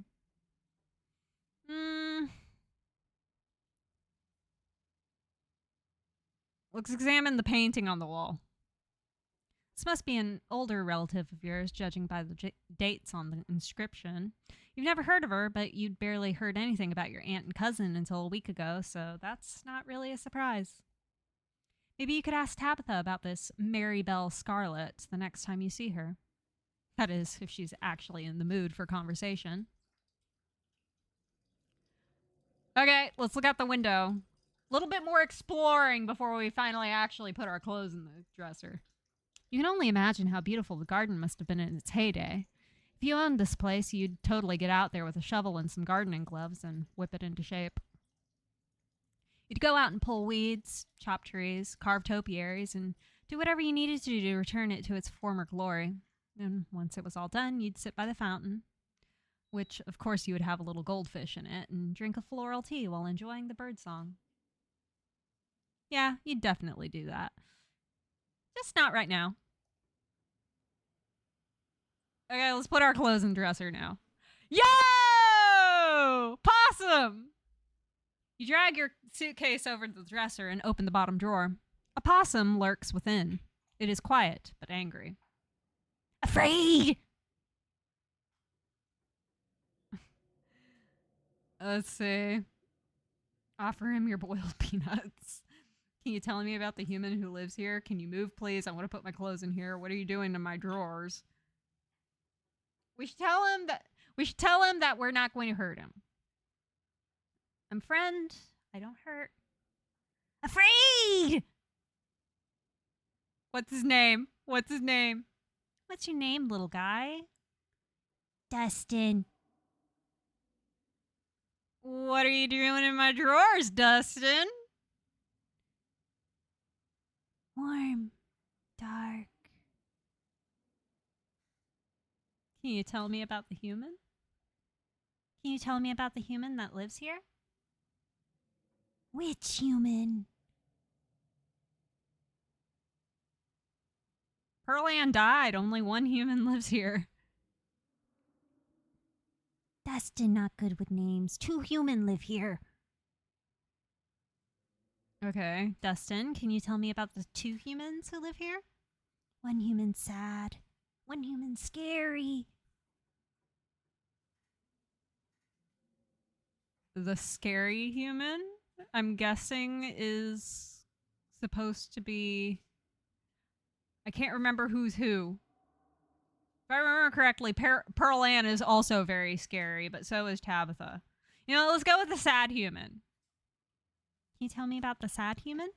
Let's examine the painting on the wall. This must be an older relative of yours, judging by the dates on the inscription. You've never heard of her, but you'd barely heard anything about your aunt and cousin until a week ago, so that's not really a surprise. Maybe you could ask Tabitha about this Mary Belle Scarlet the next time you see her. That is, if she's actually in the mood for conversation. Okay, let's look out the window. A little bit more exploring before we finally actually put our clothes in the dresser. You can only imagine how beautiful the garden must have been in its heyday. If you owned this place, you'd totally get out there with a shovel and some gardening gloves and whip it into shape. You'd go out and pull weeds, chop trees, carve topiaries, and do whatever you needed to do to return it to its former glory. And once it was all done, you'd sit by the fountain, which, of course, you would have a little goldfish in it, and drink a floral tea while enjoying the birdsong. Yeah, you'd definitely do that. Just not right now. Okay, let's put our clothes in the dresser now. Yo! Possum! You drag your suitcase over to the dresser and open the bottom drawer. A possum lurks within. It is quiet, but angry. Afraid! Let's see. Offer him your boiled peanuts. Can you tell me about the human who lives here? Can you move, please? I want to put my clothes in here. What are you doing to my drawers? We should tell him that we're not going to hurt him. I'm friend. I don't hurt. Afraid! What's his name? What's his name? What's your name, little guy? Dustin. What are you doing in my drawers, Dustin? Warm. Dark. Can you tell me about the human? Can you tell me about the human that lives here? Which human? Pearl Ann died. Only one human lives here. Dustin not good with names. 2 human live here. Okay. Dustin, can you tell me about the 2 humans who live here? 1 human sad. 1 human scary. The scary human, I'm guessing, is supposed to be... I can't remember who's who. If I remember correctly, Pearl Ann is also very scary, but so is Tabitha. You know, let's go with the sad human. Can you tell me about the sad human?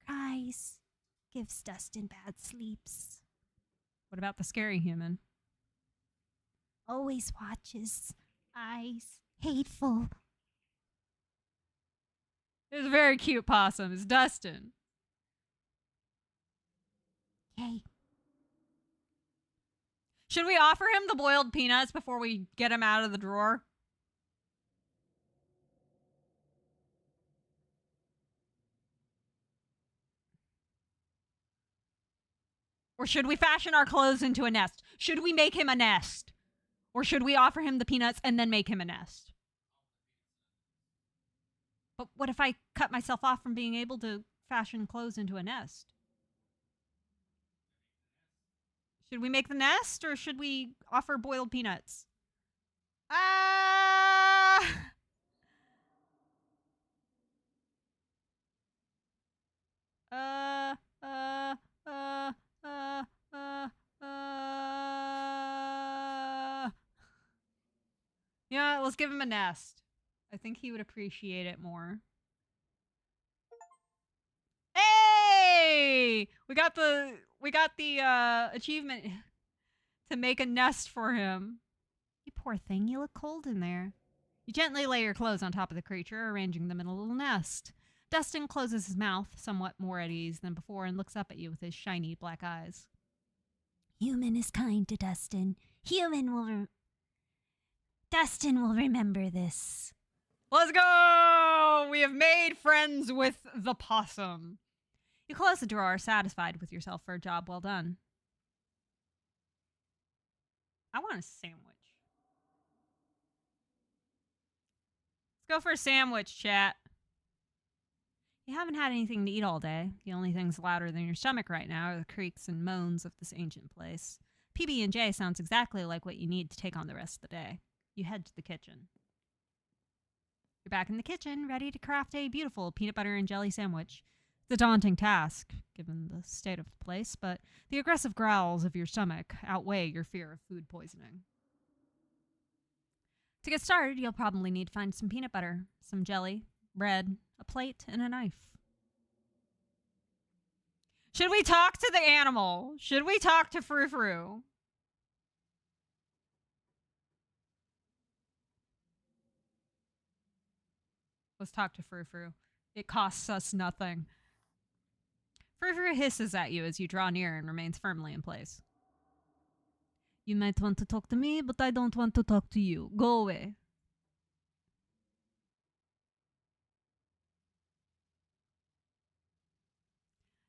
Cries. Gives Dustin bad sleeps. What about the scary human? Always watches. Eyes. Hateful. It's a very cute possum. It's Dustin. Okay. Should we offer him the boiled peanuts before we get him out of the drawer? Or should we fashion our clothes into a nest? Should we make him a nest? Or should we offer him the peanuts and then make him a nest? But what if I cut myself off from being able to fashion clothes into a nest? Should we make the nest or should we offer boiled peanuts? Ah! Yeah, let's give him a nest. I think he would appreciate it more. Hey! We got the achievement to make a nest for him. You poor thing, you look cold in there. You gently lay your clothes on top of the creature, arranging them in a little nest. Dustin closes his mouth, somewhat more at ease than before, and looks up at you with his shiny black eyes. Human is kind to Dustin. Dustin will remember this. Let's go! We have made friends with the possum. You close the drawer, satisfied with yourself for a job well done. I want a sandwich. Let's go for a sandwich, chat. You haven't had anything to eat all day. The only things louder than your stomach right now are the creaks and moans of this ancient place. PB&J sounds exactly like what you need to take on the rest of the day. You head to the kitchen. You're back in the kitchen, ready to craft a beautiful peanut butter and jelly sandwich. It's a daunting task, given the state of the place, but the aggressive growls of your stomach outweigh your fear of food poisoning. To get started, you'll probably need to find some peanut butter, some jelly, bread, a plate, and a knife. Should we talk to the animal? Should we talk to Frou Frou? Let's talk to Frou Frou. It costs us nothing. Frou Frou hisses at you as you draw near and remains firmly in place. You might want to talk to me, but I don't want to talk to you. Go away.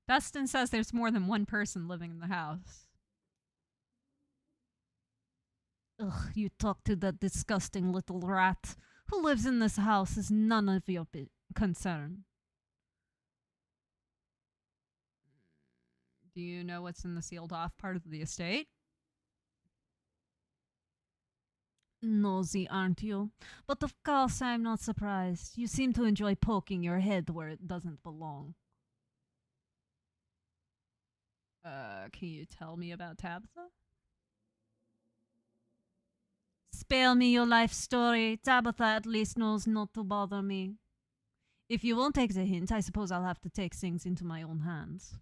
Dustin says there's more than one person living in the house. Ugh, you talk to that disgusting little rat. Who lives in this house is none of your concern. Do you know what's in the sealed off part of the estate? Nosy, aren't you? But of course I'm not surprised. You seem to enjoy poking your head where it doesn't belong. Can you tell me about Tabitha? Spare me your life story. Tabitha at least knows not to bother me. If you won't take the hint, I suppose I'll have to take things into my own hands.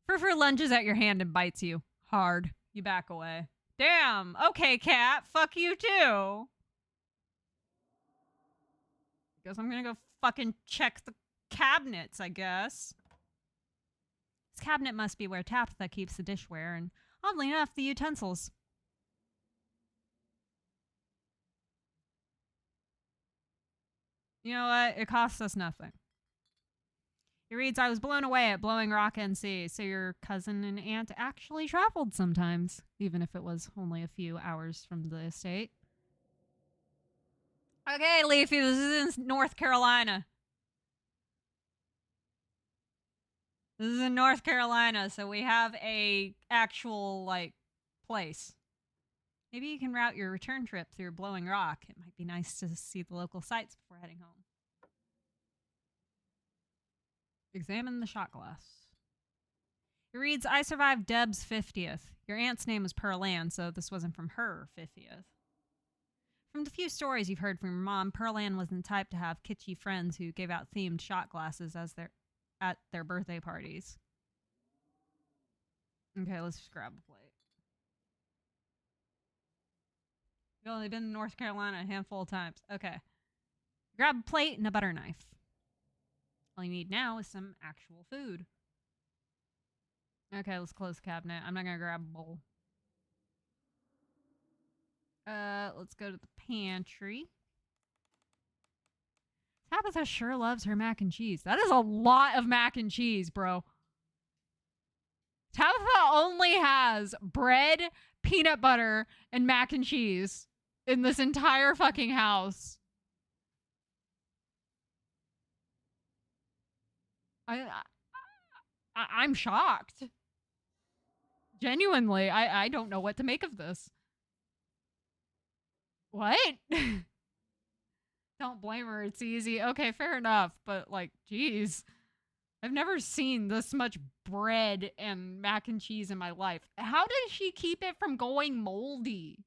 Frou Frou lunges at your hand and bites you. Hard. You back away. Damn. Okay, cat. Fuck you too. Guess I'm gonna go fucking check the cabinets, I guess. This cabinet must be where Tabitha keeps the dishware and, oddly enough, the utensils. You know what? It costs us nothing. He reads, I was blown away at Blowing Rock NC, so your cousin and aunt actually traveled sometimes, even if it was only a few hours from the estate. Okay, Leafy, this is in North Carolina. This is in North Carolina, so we have a actual, like, place. Maybe you can route your return trip through Blowing Rock. It might be nice to see the local sights before heading home. Examine the shot glass. It reads, I survived Deb's 50th. Your aunt's name was Pearl Ann, so this wasn't from her 50th. From the few stories you've heard from your mom, Pearl Ann wasn't the type to have kitschy friends who gave out themed shot glasses at their birthday parties. Okay, let's just grab a plate. You've only been in North Carolina a handful of times. Okay. Grab a plate and a butter knife. All you need now is some actual food. Okay, let's close the cabinet. I'm not gonna grab a bowl. Let's go to the pantry. Tabitha sure loves her mac and cheese. That is a lot of mac and cheese, bro. Tabitha only has bread, peanut butter, and mac and cheese in this entire fucking house. I'm shocked. Genuinely, I don't know what to make of this. What? Don't blame her, it's easy. Okay, fair enough, but like, geez. I've never seen this much bread and mac and cheese in my life. How does she keep it from going moldy?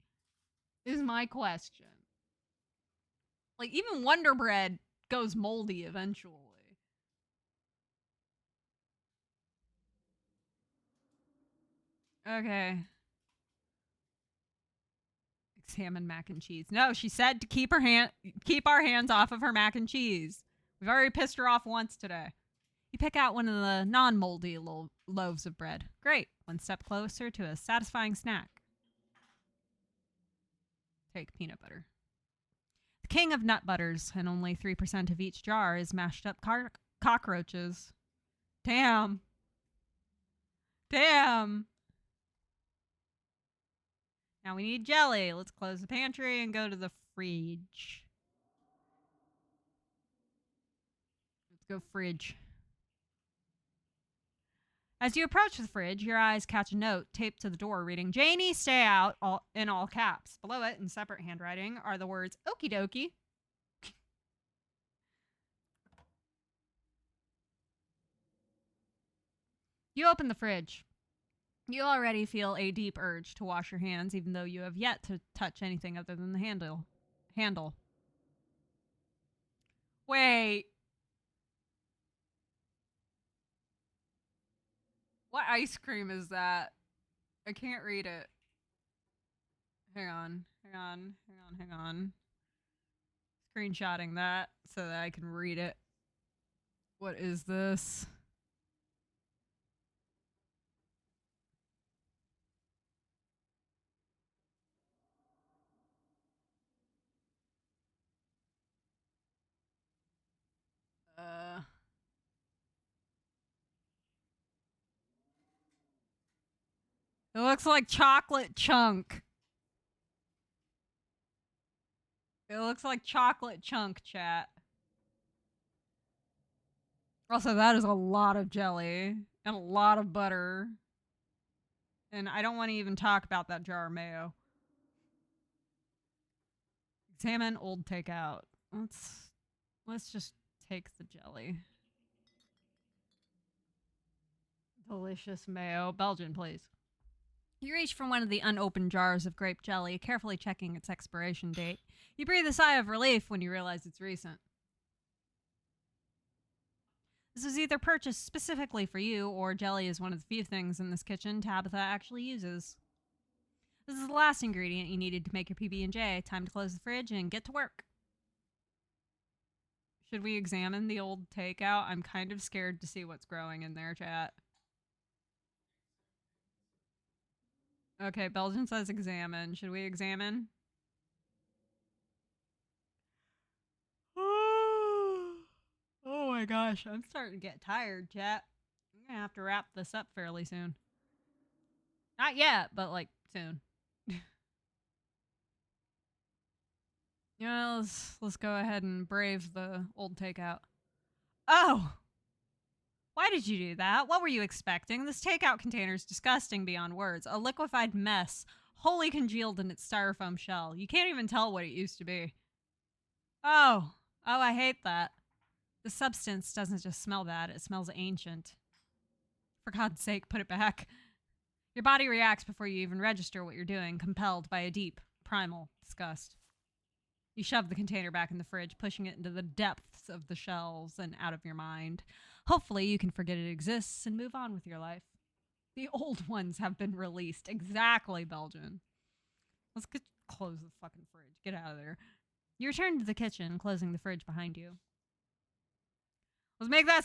Is my question. Like, even Wonder Bread goes moldy eventually. Okay. Examine mac and cheese. No, she said to keep our hands off of her mac and cheese. We've already pissed her off once today. You pick out one of the non-moldy loaves of bread. Great. One step closer to a satisfying snack. Take peanut butter. The king of nut butters, and only 3% of each jar is mashed up cockroaches. Damn. Damn. Now we need jelly. Let's close the pantry and go to the fridge. Let's go fridge. As you approach the fridge, your eyes catch a note taped to the door reading, Janie, stay out, in all caps. Below it, in separate handwriting, are the words, okie dokie. You open the fridge. You already feel a deep urge to wash your hands, even though you have yet to touch anything other than the handle. Wait. What ice cream is that? I can't read it. Hang on. Screenshotting that so that I can read it. What is this? It looks like chocolate chunk. It looks like chocolate chunk, chat. Also, that is a lot of jelly and a lot of butter. And I don't want to even talk about that jar of mayo. Examine old takeout. Let's just take the jelly. Delicious mayo. Belgian, please. You reach for one of the unopened jars of grape jelly, carefully checking its expiration date. You breathe a sigh of relief when you realize it's recent. This was either purchased specifically for you, or jelly is one of the few things in this kitchen Tabitha actually uses. This is the last ingredient you needed to make your PB&J. Time to close the fridge and get to work. Should we examine the old takeout? I'm kind of scared to see what's growing in there, chat. Okay, Belgian says examine. Should we examine? Oh my gosh, I'm starting to get tired, chat. I'm gonna have to wrap this up fairly soon. Not yet, but like soon. You know, let's go ahead and brave the old takeout. Oh! Why did you do that? What were you expecting? This takeout container is disgusting beyond words. A liquefied mess, wholly congealed in its styrofoam shell. You can't even tell what it used to be. Oh, I hate that. The substance doesn't just smell bad, it smells ancient. For God's sake, put it back. Your body reacts before you even register what you're doing, compelled by a deep, primal disgust. You shove the container back in the fridge, pushing it into the depths of the shelves and out of your mind. Hopefully you can forget it exists and move on with your life. The old ones have been released. Exactly, Belgian. Let's close the fucking fridge. Get out of there. You return to the kitchen, closing the fridge behind you. Let's make that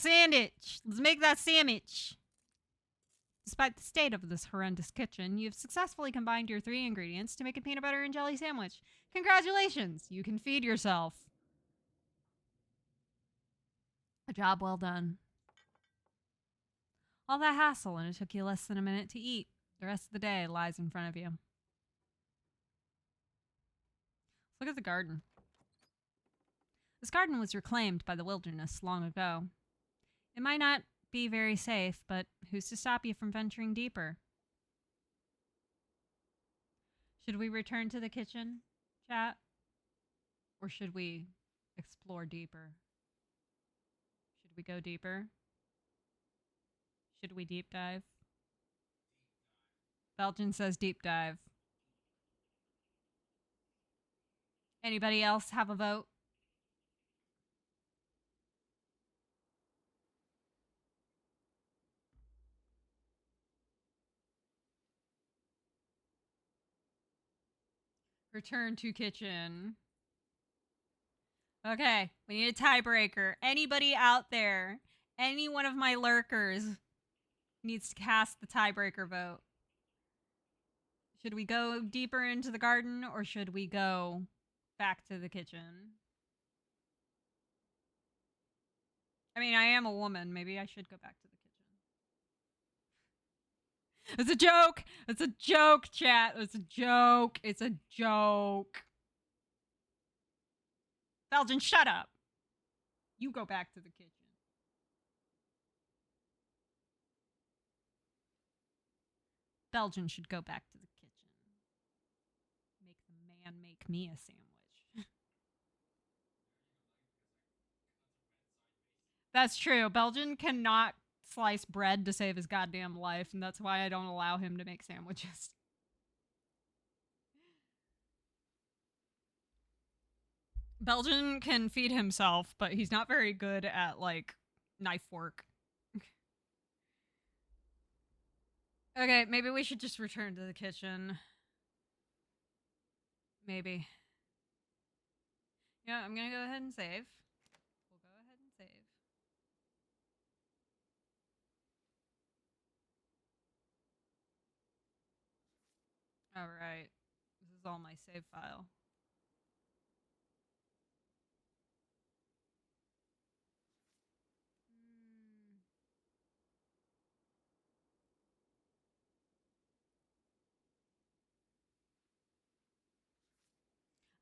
sandwich. Despite the state of this horrendous kitchen, you've successfully combined your 3 ingredients to make a peanut butter and jelly sandwich. Congratulations! You can feed yourself. A job well done. All that hassle, and it took you less than a minute to eat. The rest of the day lies in front of you. Look at the garden. This garden was reclaimed by the wilderness long ago. It might not be very safe, but who's to stop you from venturing deeper? Should we return to the kitchen, chat? Or should we explore deeper? Should we go deeper? Should we deep dive? Belgian says deep dive. Anybody else have a vote? Return to kitchen. Okay, we need a tiebreaker. Anybody out there, any one of my lurkers needs to cast the tiebreaker vote. Should we go deeper into the garden or should we go back to the kitchen? I mean, I am a woman. Maybe I should go back to the kitchen. It's a joke. It's a joke, chat. It's a joke. It's a joke. Belgian, shut up. You go back to the kitchen. Belgian should go back to the kitchen. Make the man make me a sandwich. That's true. Belgian cannot slice bread to save his goddamn life, and that's why I don't allow him to make sandwiches. Belgian can feed himself, but he's not very good at, like, knife work. Okay, maybe we should just return to the kitchen. Maybe. Yeah, I'm gonna go ahead and save. We'll go ahead and save. Alright. This is all my save file.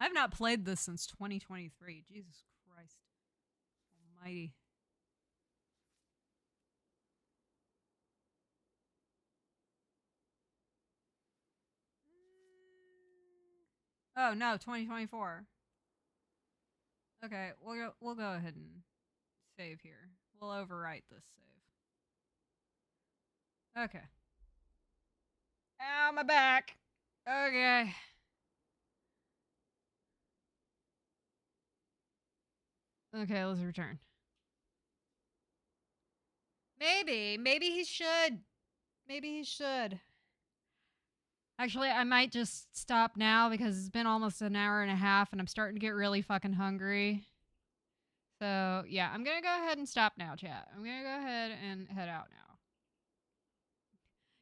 I've not played this since 2023. Jesus Christ almighty. Oh no, 2024. Okay, we'll go ahead and save here. We'll overwrite this save. Okay. Ow, my back. Okay. Okay, let's return. Maybe he should. Maybe he should. Actually, I might just stop now because it's been almost an hour and a half and I'm starting to get really fucking hungry. So, yeah, I'm gonna go ahead and stop now, chat. I'm gonna go ahead and head out now.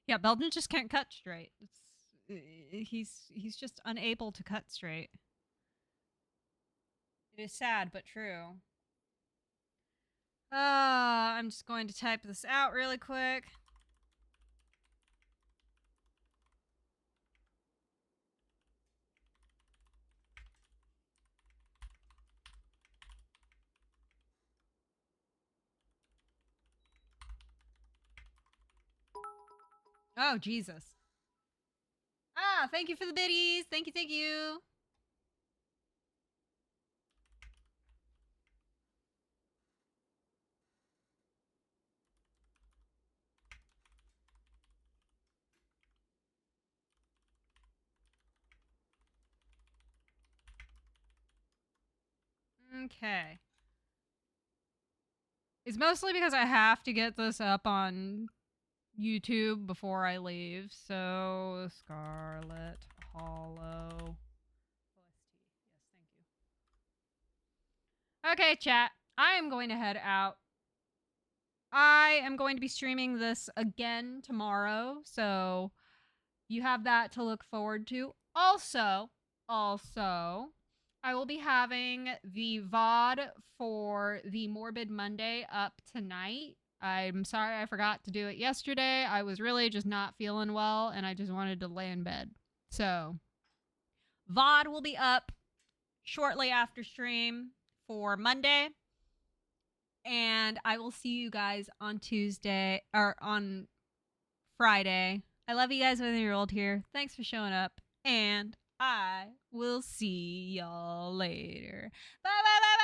Yeah, Belgian just can't cut straight. He's just unable to cut straight. It is sad, but true. I'm just going to type this out really quick. Oh, Jesus. Ah, thank you for the biddies. Thank you, thank you. Okay. It's mostly because I have to get this up on YouTube before I leave. So, Scarlet Hollow OST. Yes, thank you. Okay, chat. I am going to head out. I am going to be streaming this again tomorrow, so you have that to look forward to. Also, I will be having the VOD for the Morbid Monday up tonight. I'm sorry I forgot to do it yesterday. I was really just not feeling well and I just wanted to lay in bed. So, VOD will be up shortly after stream for Monday. And I will see you guys on Tuesday or on Friday. I love you guys whether you're old here. Thanks for showing up. And I will see y'all later. Bye, bye, bye.